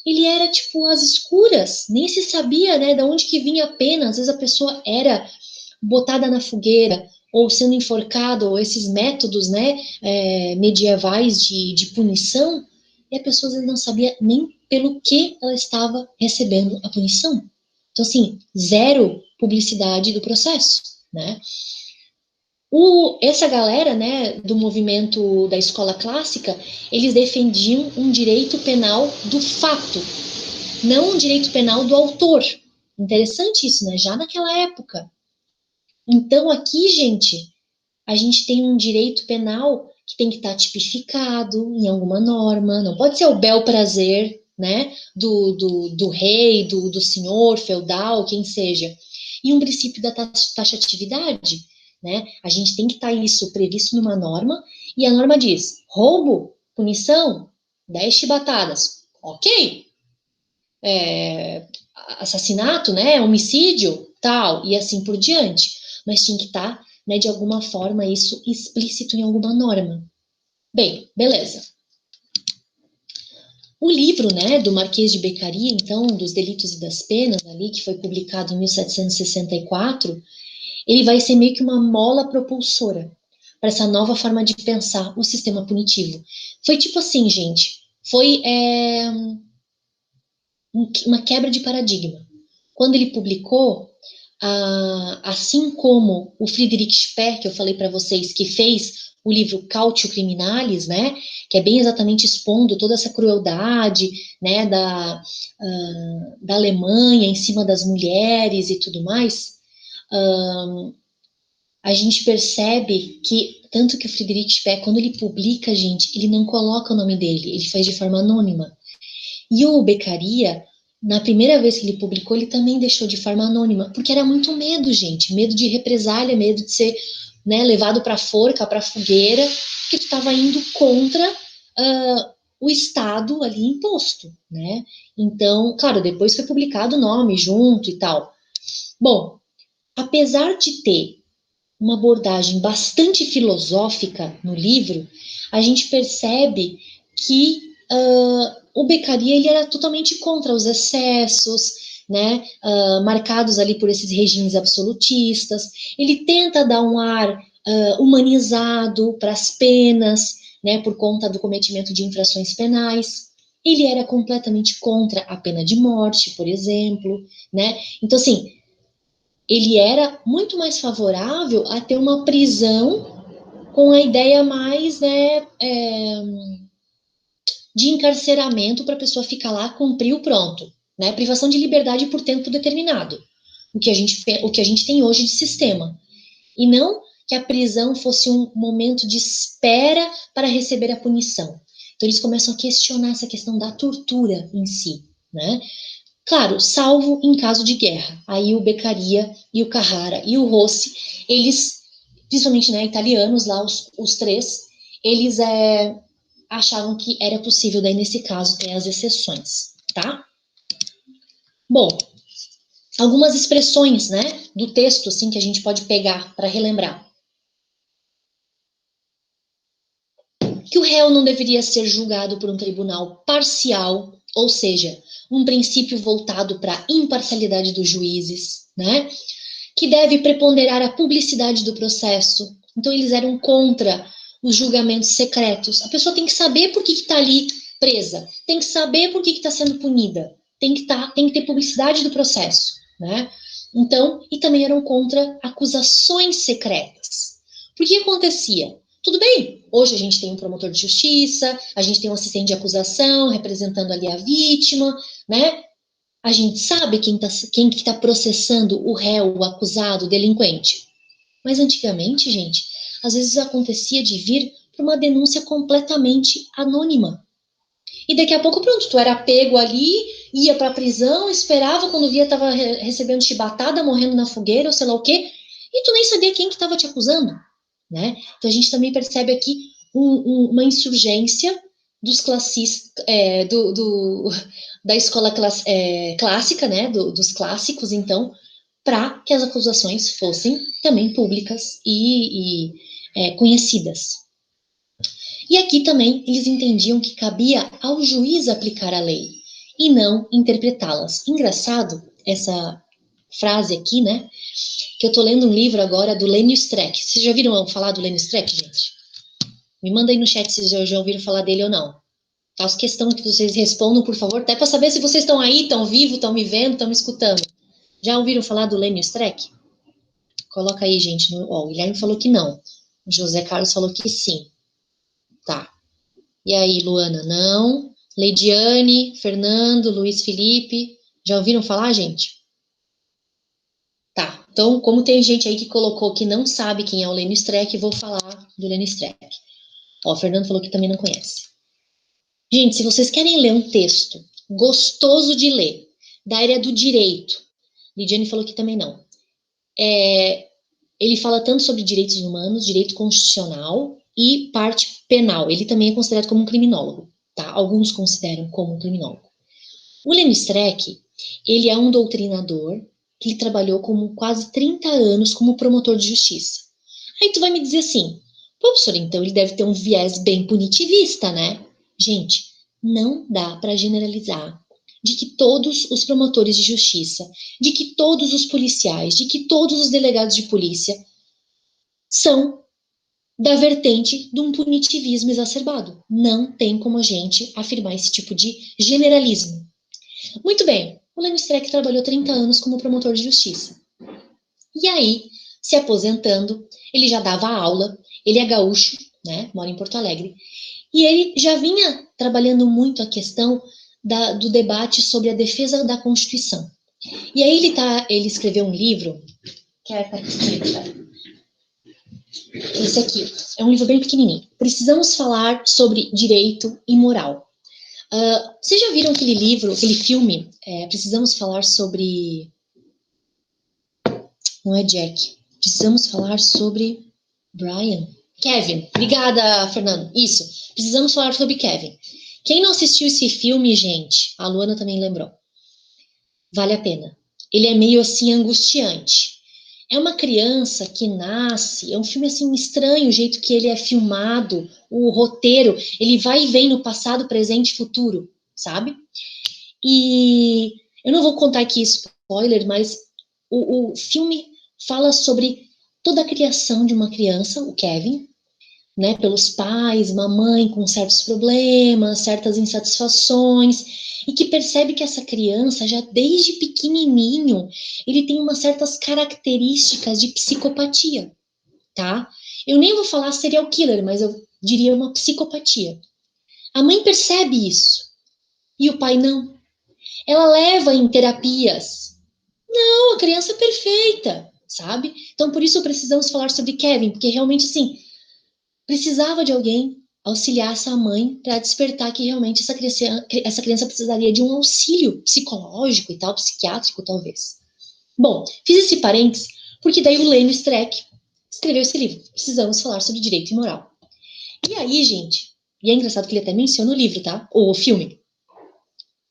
ele era tipo às escuras, nem se sabia, né, de onde que vinha a pena. Às vezes a pessoa era botada na fogueira ou sendo enforcada, ou esses métodos, né, medievais de punição, e a pessoa às vezes não sabia nem pelo que ela estava recebendo a punição. Então, assim, zero publicidade do processo, né? Essa galera, né, do movimento da escola clássica, eles defendiam um direito penal do fato, não um direito penal do autor. Interessante isso, né? Já naquela época. Então, aqui, gente, a gente tem um direito penal que tem que estar tipificado em alguma norma, não pode ser o bel prazer, né, do rei, do senhor feudal, quem seja. E um princípio da taxatividade, né? A gente tem que estar isso previsto numa norma, e a norma diz: roubo, punição, 10 chibatadas. Ok. Assassinato, né? Homicídio, tal, e assim por diante. Mas tinha que estar né, de alguma forma, isso explícito em alguma norma. Bem, beleza. O livro, né, do Marquês de Beccaria, então, dos Delitos e das Penas, ali, que foi publicado em 1764, ele vai ser meio que uma mola propulsora para essa nova forma de pensar o sistema punitivo. Foi tipo assim, gente, foi uma quebra de paradigma. Quando ele publicou, assim como o Friedrich Speer, que eu falei para vocês, que fez o livro Cautio Criminalis, né, que é bem exatamente expondo toda essa crueldade, né, da Alemanha em cima das mulheres e tudo mais, a gente percebe que, tanto que o Friedrich Speer, quando ele publica, gente, ele não coloca o nome dele, ele faz de forma anônima. E o Beccaria, na primeira vez que ele publicou, ele também deixou de forma anônima, porque era muito medo, gente, medo de represália, medo de ser, né, levado para a forca, para a fogueira, porque tu estava indo contra o Estado ali imposto, né? Então, claro, depois foi publicado o nome junto e tal. Bom, apesar de ter uma abordagem bastante filosófica no livro, a gente percebe que o Beccaria ele era totalmente contra os excessos, né, marcados ali por esses regimes absolutistas. Ele tenta dar um ar humanizado para as penas, né, por conta do cometimento de infrações penais. Ele era completamente contra a pena de morte, por exemplo, né? Então, assim, ele era muito mais favorável a ter uma prisão com a ideia mais, né, de encarceramento para a pessoa ficar lá, cumprir o pronto, né, privação de liberdade por tempo determinado, o que a gente tem hoje de sistema, e não que a prisão fosse um momento de espera para receber a punição. Então eles começam a questionar essa questão da tortura em si, né? Claro, salvo em caso de guerra. Aí o Beccaria e o Carrara e o Rossi, eles, principalmente, né, italianos lá, os três, eles achavam que era possível, daí nesse caso, ter as exceções, tá? Bom, algumas expressões, né, do texto, assim, que a gente pode pegar para relembrar. Que o réu não deveria ser julgado por um tribunal parcial, ou seja, um princípio voltado para a imparcialidade dos juízes, né? Que deve preponderar a publicidade do processo. Então, eles eram contra os julgamentos secretos. A pessoa tem que saber por que está ali presa, tem que saber por que está sendo punida, tem que ter publicidade do processo, né? Então, e também eram contra acusações secretas. Por que acontecia? Tudo bem, hoje a gente tem um promotor de justiça, a gente tem um assistente de acusação representando ali a vítima, né? A gente sabe quem que está processando o réu, o acusado, o delinquente. Mas antigamente, gente, às vezes acontecia de vir por uma denúncia completamente anônima. E daqui a pouco, pronto, tu era pego ali, ia para a prisão, esperava, quando via, estava recebendo chibatada, morrendo na fogueira, ou sei lá o quê, e tu nem sabia quem que estava te acusando, né? Então a gente também percebe aqui uma insurgência dos classistas, da escola clássica, né, dos clássicos, então, para que as acusações fossem também públicas e conhecidas. E aqui também eles entendiam que cabia ao juiz aplicar a lei e não interpretá-las. Engraçado essa frase aqui, né? Que eu tô lendo um livro agora do Lênio Streck. Vocês já ouviram falar do Lênio Streck, gente? Me manda aí no chat se vocês já ouviram falar dele ou não. Faço questão que vocês respondam, por favor, até para saber se vocês estão aí, estão vivos, estão me vendo, estão me escutando. Já ouviram falar do Lênio Streck? Coloca aí, gente. O Guilherme falou que não. O José Carlos falou que sim. Tá. E aí, Luana, não. Leidiane, Fernando, Luiz Felipe. Já ouviram falar, gente? Tá. Então, como tem gente aí que colocou que não sabe quem é o Lênio Streck, vou falar do Lênio Streck. Ó, o Fernando falou que também não conhece. Gente, se vocês querem ler um texto gostoso de ler, da área do direito, Lidiane falou que também não. Ele fala tanto sobre direitos humanos, direito constitucional e parte penal. Ele também é considerado como um criminólogo, tá? Alguns consideram como um criminólogo. O Lênio Streck, ele é um doutrinador que ele trabalhou como quase 30 anos como promotor de justiça. Aí tu vai me dizer assim, pô, professor, então ele deve ter um viés bem punitivista, né? Gente, não dá para generalizar de que todos os promotores de justiça, de que todos os policiais, de que todos os delegados de polícia são da vertente de um punitivismo exacerbado. Não tem como a gente afirmar esse tipo de generalismo. Muito bem, o Lênin Streck trabalhou 30 anos como promotor de justiça. E aí, se aposentando, ele já dava aula, ele é gaúcho, né, mora em Porto Alegre, e ele já vinha trabalhando muito a questão do debate sobre a defesa da Constituição. E aí ele escreveu um livro, que é esse aqui, é um livro bem pequenininho. Precisamos falar sobre direito e moral. Vocês já viram aquele livro, aquele filme, Precisamos falar sobre... Não é Jack. Precisamos falar sobre Brian. Kevin. Obrigada, Fernando. Isso. Precisamos falar sobre Kevin. Quem não assistiu esse filme, gente, a Luana também lembrou. Vale a pena. Ele é meio assim angustiante. É uma criança que nasce, é um filme assim estranho, o jeito que ele é filmado, o roteiro, ele vai e vem no passado, presente e futuro, sabe? E eu não vou contar aqui spoiler, mas o filme fala sobre toda a criação de uma criança, o Kevin, né, pelos pais, uma mãe com certos problemas, certas insatisfações, e que percebe que essa criança, já desde pequenininho, ele tem umas certas características de psicopatia, tá? Eu nem vou falar serial killer, mas eu diria uma psicopatia. A mãe percebe isso, e o pai não. Ela leva em terapias. Não, a criança é perfeita, sabe? Então, por isso precisamos falar sobre Kevin, porque realmente, assim, precisava de alguém auxiliar essa mãe para despertar que realmente essa criança precisaria de um auxílio psicológico e tal, psiquiátrico, talvez. Bom, fiz esse parênteses porque daí o Lênin Streck escreveu esse livro, Precisamos Falar sobre Direito e Moral. E aí, gente, e é engraçado que ele até menciona o livro, tá? Ou o filme,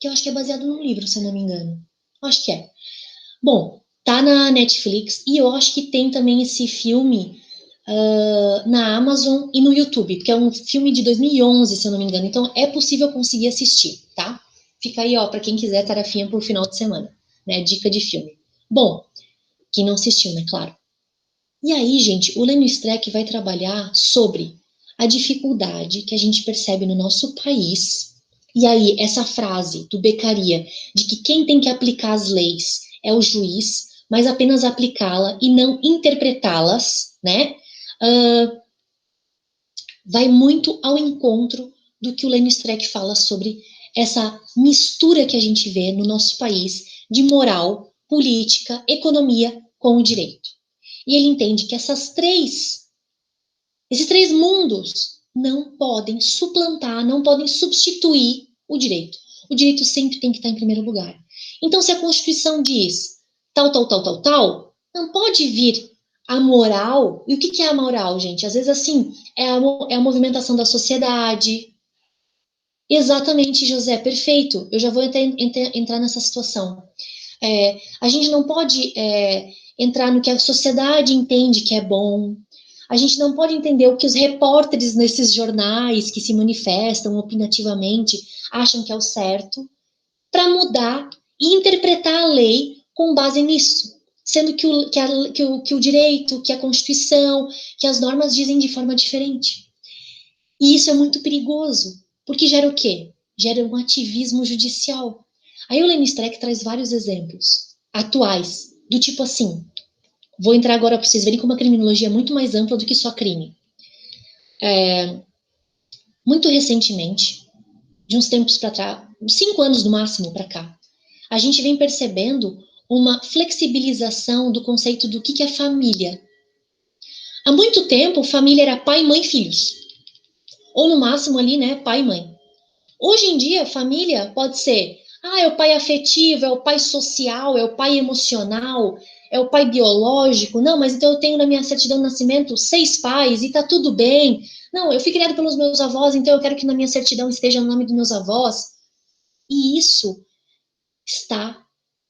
que eu acho que é baseado num livro, se eu não me engano. Acho que é. Bom, tá na Netflix e eu acho que tem também esse filme na Amazon e no YouTube, porque é um filme de 2011, se eu não me engano, então é possível conseguir assistir, tá? Fica aí, ó, para quem quiser, tarefinha pro final de semana, né? Dica de filme. Bom, quem não assistiu, né? Claro. E aí, gente, o Lênin Streck vai trabalhar sobre a dificuldade que a gente percebe no nosso país. E aí, essa frase do Beccaria, de que quem tem que aplicar as leis é o juiz, mas apenas aplicá-la e não interpretá-las, né? Vai muito ao encontro do que o Lênin Streck fala sobre essa mistura que a gente vê no nosso país de moral, política, economia com o direito. E ele entende que esses três mundos não podem suplantar, não podem substituir o direito. O direito sempre tem que estar em primeiro lugar. Então, se a Constituição diz tal, tal, tal, tal, tal, não pode vir a moral. E o que é a moral, gente? Às vezes, assim, é a movimentação da sociedade. Exatamente, José, perfeito. Eu já vou entrar nessa situação. A gente não pode entrar no que a sociedade entende que é bom. A gente não pode entender o que os repórteres nesses jornais que se manifestam opinativamente acham que é o certo, para mudar e interpretar a lei com base nisso. Sendo que o direito, que a Constituição, que as normas dizem de forma diferente. E isso é muito perigoso, porque gera o quê? Gera um ativismo judicial. Aí o Lênin Streck traz vários exemplos atuais, do tipo assim, vou entrar agora para vocês verem como a criminologia é muito mais ampla do que só crime. Muito recentemente, de uns tempos para trás, 5 anos no máximo para cá, a gente vem percebendo uma flexibilização do conceito do que é família. Há muito tempo, família era pai, mãe, filhos. Ou no máximo ali, né, pai e mãe. Hoje em dia, família pode ser, é o pai afetivo, é o pai social, é o pai emocional, é o pai biológico. Não, mas então eu tenho na minha certidão de nascimento 6 pais e tá tudo bem. Não, eu fui criado pelos meus avós, então eu quero que na minha certidão esteja o nome dos meus avós. E isso está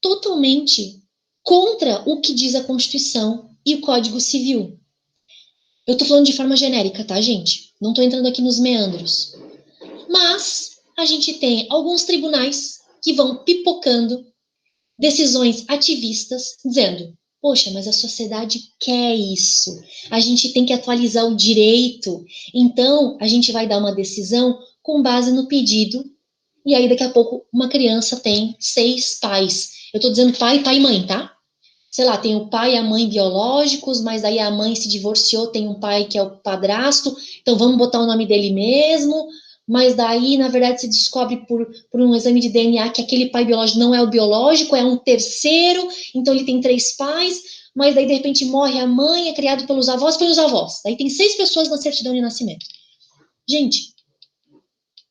totalmente contra o que diz a Constituição e o Código Civil. Eu tô falando de forma genérica, tá, gente? Não tô entrando aqui nos meandros. Mas a gente tem alguns tribunais que vão pipocando decisões ativistas, dizendo: poxa, mas a sociedade quer isso. A gente tem que atualizar o direito. Então, a gente vai dar uma decisão com base no pedido. E aí, daqui a pouco, uma criança tem 6 pais. Eu tô dizendo pai, pai e mãe, tá? Sei lá, tem o pai e a mãe biológicos, mas aí a mãe se divorciou, tem um pai que é o padrasto, então vamos botar o nome dele mesmo, mas daí, na verdade, se descobre por um exame de DNA que aquele pai biológico não é o biológico, é um terceiro, então ele tem 3 pais, mas daí, de repente, morre a mãe, é criado pelos avós, daí tem 6 pessoas na certidão de nascimento. Gente,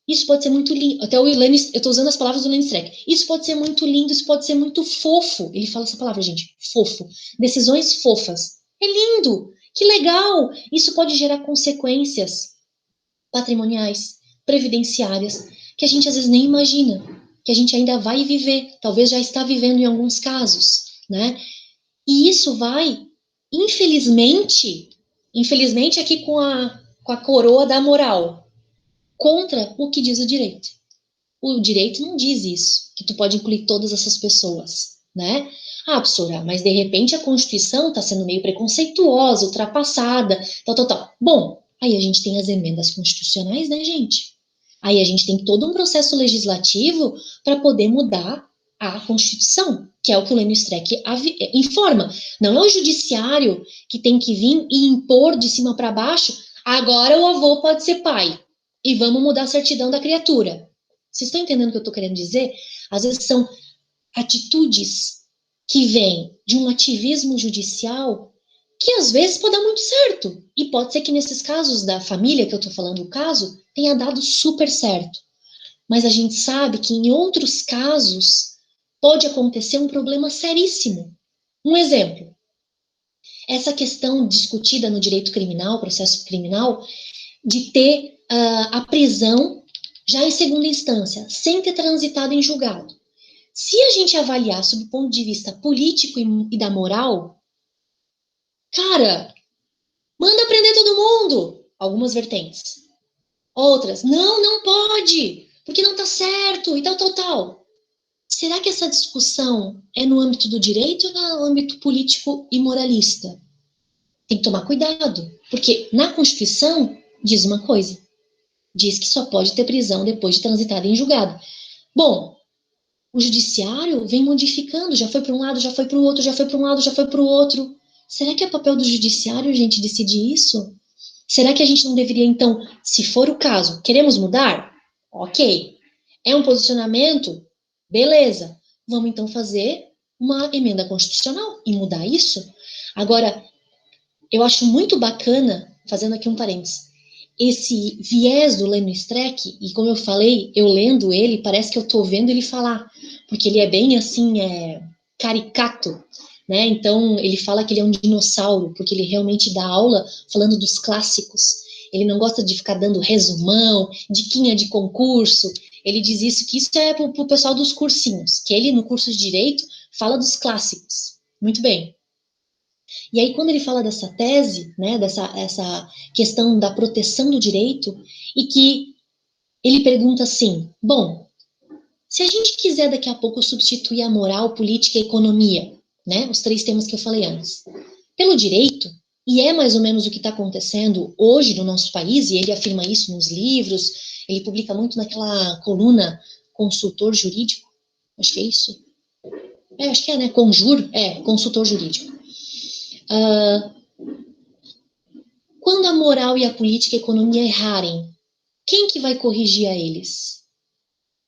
isso pode ser muito lindo. Até o Lenny, eu tô usando as palavras do Lenny Streck. Isso pode ser muito lindo, isso pode ser muito fofo. Ele fala essa palavra, gente, fofo. Decisões fofas. É lindo, que legal. Isso pode gerar consequências patrimoniais, previdenciárias, que a gente às vezes nem imagina, que a gente ainda vai viver, talvez já está vivendo em alguns casos, né? E isso vai, infelizmente aqui com a coroa da moral, contra o que diz o direito. O direito não diz isso, que tu pode incluir todas essas pessoas, né? Ah, professora, mas de repente a Constituição está sendo meio preconceituosa, ultrapassada, tal. Bom, aí a gente tem as emendas constitucionais, né, gente? Aí a gente tem todo um processo legislativo para poder mudar a Constituição, que é o que o Lênin Streck informa. Não é o judiciário que tem que vir e impor de cima para baixo, agora o avô pode ser pai, e vamos mudar a certidão da criatura. Vocês estão entendendo o que eu estou querendo dizer? Às vezes são atitudes que vêm de um ativismo judicial que às vezes pode dar muito certo. E pode ser que nesses casos da família que eu estou falando, o caso, tenha dado super certo. Mas a gente sabe que em outros casos pode acontecer um problema seríssimo. Um exemplo, essa questão discutida no direito criminal, processo criminal, de ter a prisão já em segunda instância, sem ter transitado em julgado. Se a gente avaliar sob o ponto de vista político e da moral, cara, manda prender todo mundo. Algumas vertentes. Outras, não pode, porque não tá certo e tal. Será que essa discussão é no âmbito do direito ou no âmbito político e moralista? Tem que tomar cuidado, porque na Constituição diz uma coisa, diz que só pode ter prisão depois de transitada em julgado. Bom, o judiciário vem modificando, já foi para um lado, já foi para o outro, já foi para um lado, já foi para o outro. Será que é papel do judiciário, gente, decidir isso? Será que a gente não deveria, então, se for o caso, queremos mudar? Ok. É um posicionamento? Beleza. Vamos, então, fazer uma emenda constitucional e mudar isso? Agora, eu acho muito bacana, fazendo aqui um parênteses, esse viés do Lênin Streck, e como eu falei, eu lendo ele, parece que eu estou vendo ele falar, porque ele é bem assim, caricato, né? Então, ele fala que ele é um dinossauro, porque ele realmente dá aula falando dos clássicos. Ele não gosta de ficar dando resumão, diquinha de concurso. Ele diz isso, que isso é para o pessoal dos cursinhos, que ele, no curso de Direito, fala dos clássicos. Muito bem. E aí, quando ele fala dessa tese, né, essa questão da proteção do direito, e que ele pergunta assim, bom, se a gente quiser daqui a pouco substituir a moral, política e economia, né, os 3 temas que eu falei antes, pelo direito, e é mais ou menos o que está acontecendo hoje no nosso país, e ele afirma isso nos livros, ele publica muito naquela coluna Consultor Jurídico, acho que é isso, acho que é, né, Consultor Jurídico. Quando a moral e a política e a economia errarem, quem que vai corrigir a eles?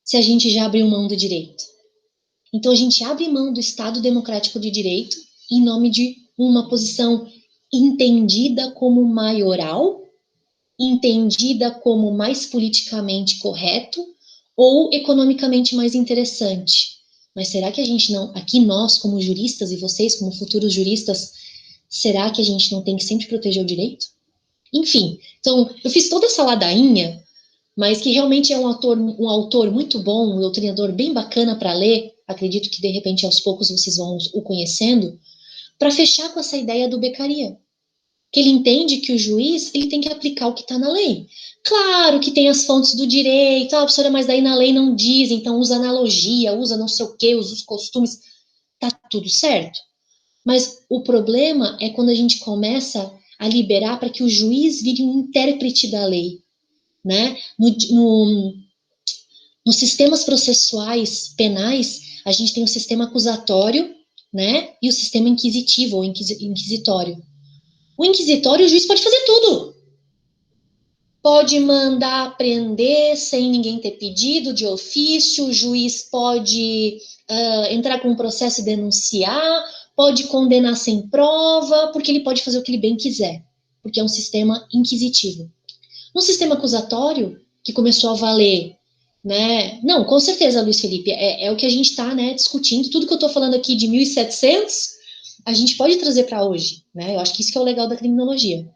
Se a gente já abriu mão do direito. Então a gente abre mão do Estado democrático de direito em nome de uma posição entendida como maioral, entendida como mais politicamente correto ou economicamente mais interessante. Mas será que a gente não, aqui nós como juristas e vocês como futuros juristas, será que a gente não tem que sempre proteger o direito? Enfim, então eu fiz toda essa ladainha, mas que realmente é um autor muito bom, um doutrinador bem bacana para ler, acredito que de repente aos poucos vocês vão o conhecendo, para fechar com essa ideia do Beccaria, que ele entende que o juiz ele tem que aplicar o que está na lei. Claro que tem as fontes do direito, professora, mas daí na lei não diz, então usa analogia, usa não sei o quê, usa os costumes, tá tudo certo. Mas o problema é quando a gente começa a liberar para que o juiz vire um intérprete da lei, né? Nos sistemas processuais penais, a gente tem o sistema acusatório, né? E o sistema inquisitivo ou inquisitório. O inquisitório, o juiz pode fazer tudo. Pode mandar prender sem ninguém ter pedido de ofício, o juiz pode entrar com um processo e denunciar, pode condenar sem prova, porque ele pode fazer o que ele bem quiser, porque é um sistema inquisitivo. No sistema acusatório, que começou a valer, né? Não, com certeza, Luiz Felipe, é o que a gente está, né, discutindo. Tudo que eu estou falando aqui de 1700, a gente pode trazer para hoje, né? Eu acho que isso que é o legal da criminologia.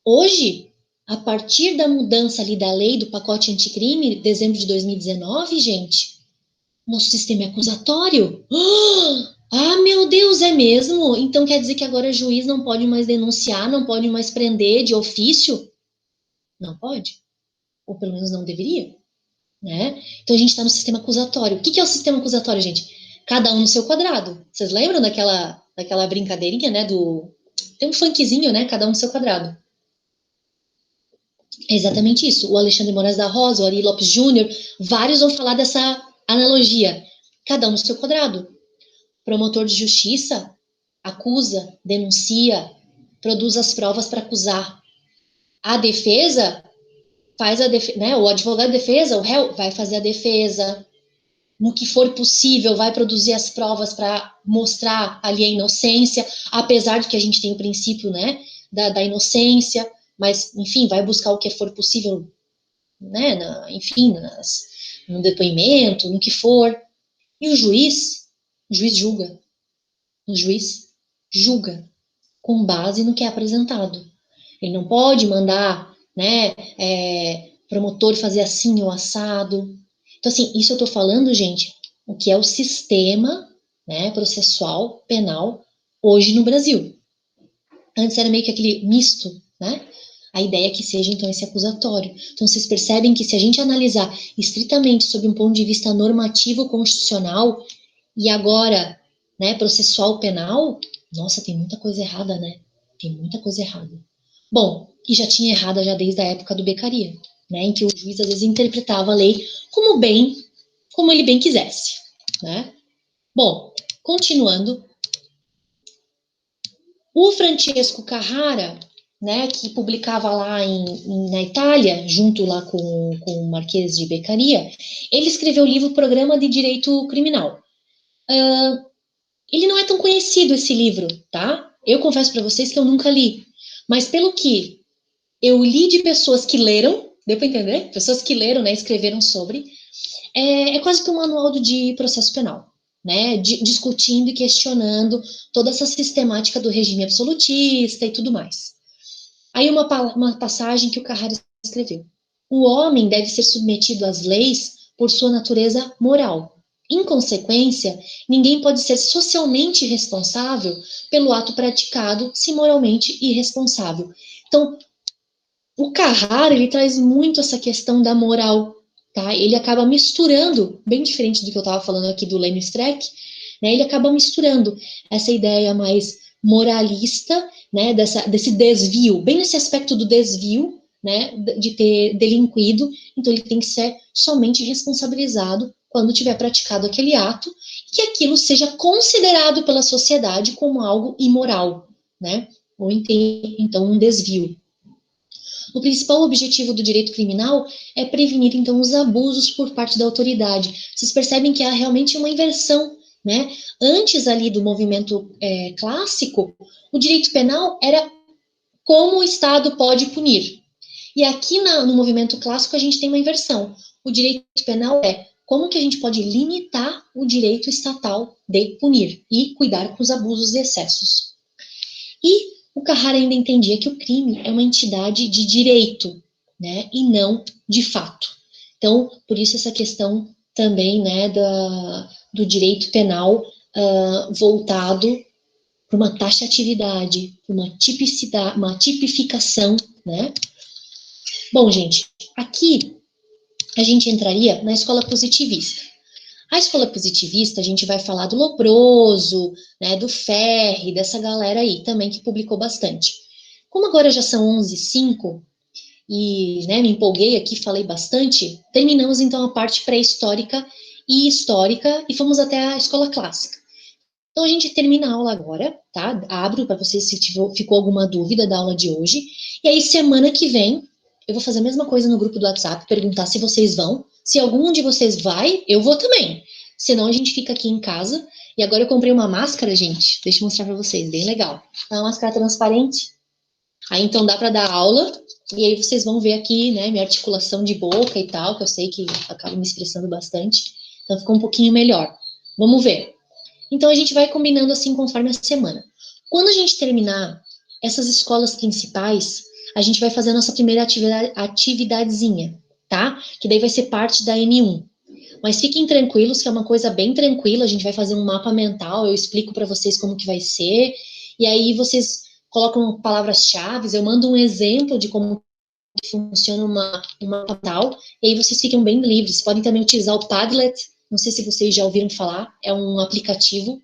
Hoje, a partir da mudança ali da lei do pacote anticrime, dezembro de 2019, gente, nosso sistema é acusatório. Ah, meu Deus, é mesmo? Então quer dizer que agora o juiz não pode mais denunciar, não pode mais prender de ofício? Não pode. Ou pelo menos não deveria, né? Então a gente está no sistema acusatório. O que é o sistema acusatório, gente? Cada um no seu quadrado. Vocês lembram daquela brincadeirinha, né? Tem um funkzinho, né? Cada um no seu quadrado. É exatamente isso. O Alexandre Moraes da Rosa, o Ari Lopes Júnior, vários vão falar dessa analogia. Cada um no seu quadrado. Promotor de justiça acusa, denuncia, produz as provas para acusar. A defesa faz a defesa, né? O advogado de defesa, o réu, vai fazer a defesa. No que for possível, vai produzir as provas para mostrar ali a inocência, apesar de que a gente tem o princípio, né, da inocência, mas, enfim, vai buscar o que for possível, né, no depoimento, no que for. E o juiz julga. O juiz julga com base no que é apresentado. Ele não pode mandar, né, promotor fazer assim ou assado. Então, assim, isso eu estou falando, gente, o que é o sistema, né, processual, penal, hoje no Brasil. Antes era meio que aquele misto, né? A ideia é que seja, então, esse acusatório. Então, vocês percebem que se a gente analisar estritamente sob um ponto de vista normativo constitucional e agora, né, processual penal, nossa, tem muita coisa errada, né? Tem muita coisa errada. Bom, e já tinha errada já desde a época do Beccaria, né, em que o juiz às vezes interpretava a lei como ele bem quisesse, né? Bom, continuando, o Francesco Carrara, né, que publicava lá na Itália, junto lá com o Marquês de Beccaria, ele escreveu o livro Programa de Direito Criminal. Ele não é tão conhecido, esse livro, tá? Eu confesso para vocês que eu nunca li, mas pelo que eu li de pessoas que leram, deu para entender? Pessoas que leram, né, escreveram sobre, é quase que um manual de processo penal, né, discutindo e questionando toda essa sistemática do regime absolutista e tudo mais. Aí uma passagem que o Carrara escreveu. O homem deve ser submetido às leis por sua natureza moral. Em consequência, ninguém pode ser socialmente responsável pelo ato praticado se moralmente irresponsável. Então, o Carrara, ele traz muito essa questão da moral, tá? Ele acaba misturando, bem diferente do que eu estava falando aqui do Lênio Streck, né? Ele acaba misturando essa ideia mais moralista, né? Desse desvio, bem nesse aspecto do desvio, né? De ter delinquido, então ele tem que ser somente responsabilizado quando tiver praticado aquele ato, que aquilo seja considerado pela sociedade como algo imoral, né? Ou então um desvio. O principal objetivo do direito criminal é prevenir, então, os abusos por parte da autoridade. Vocês percebem que há realmente uma inversão, né? Antes ali do movimento clássico, o direito penal era como o Estado pode punir. E aqui no movimento clássico a gente tem uma inversão. O direito penal é como que a gente pode limitar o direito estatal de punir e cuidar com os abusos e excessos. E o Carrara ainda entendia que o crime é uma entidade de direito, né, e não de fato. Então, por isso essa questão também, né, do direito penal voltado para uma taxatividade, para uma tipicidade, uma tipificação, né? Bom, gente, aqui a gente entraria na escola positivista. A escola positivista, a gente vai falar do Loproso, né, do Ferri, dessa galera aí também que publicou bastante. Como agora já são 11h05, e né, me empolguei aqui, falei bastante, terminamos então a parte pré-histórica e histórica e fomos até a escola clássica. Então a gente termina a aula agora, tá? Abro para vocês se ficou alguma dúvida da aula de hoje. E aí semana que vem eu vou fazer a mesma coisa no grupo do WhatsApp, perguntar se vocês vão. Se algum de vocês vai, eu vou também. Senão a gente fica aqui em casa. E agora eu comprei uma máscara, gente. Deixa eu mostrar para vocês, bem legal. É uma máscara transparente. Aí então dá para dar aula. E aí vocês vão ver aqui, né, minha articulação de boca e tal, que eu sei que acabo me expressando bastante. Então ficou um pouquinho melhor. Vamos ver. Então a gente vai combinando assim conforme a semana. Quando a gente terminar essas escolas principais, a gente vai fazer a nossa primeira atividadezinha, tá? Que daí vai ser parte da N1. Mas fiquem tranquilos que é uma coisa bem tranquila, a gente vai fazer um mapa mental, eu explico para vocês como que vai ser, e aí vocês colocam palavras-chave, eu mando um exemplo de como funciona uma mental, e aí vocês ficam bem livres. Podem também utilizar o Padlet, não sei se vocês já ouviram falar, é um aplicativo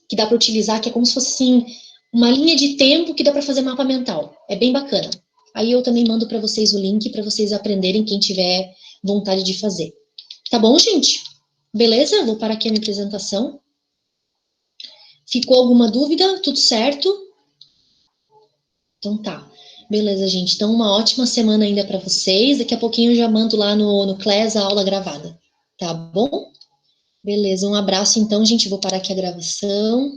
que dá para utilizar, que é como se fosse assim, uma linha de tempo que dá para fazer mapa mental. É bem bacana. Aí eu também mando para vocês o link para vocês aprenderem, quem tiver vontade de fazer. Tá bom, gente? Beleza? Vou parar aqui a minha apresentação. Ficou alguma dúvida? Tudo certo? Então tá. Beleza, gente. Então uma ótima semana ainda para vocês. Daqui a pouquinho eu já mando lá no Class a aula gravada. Tá bom? Beleza, um abraço então, gente. Vou parar aqui a gravação.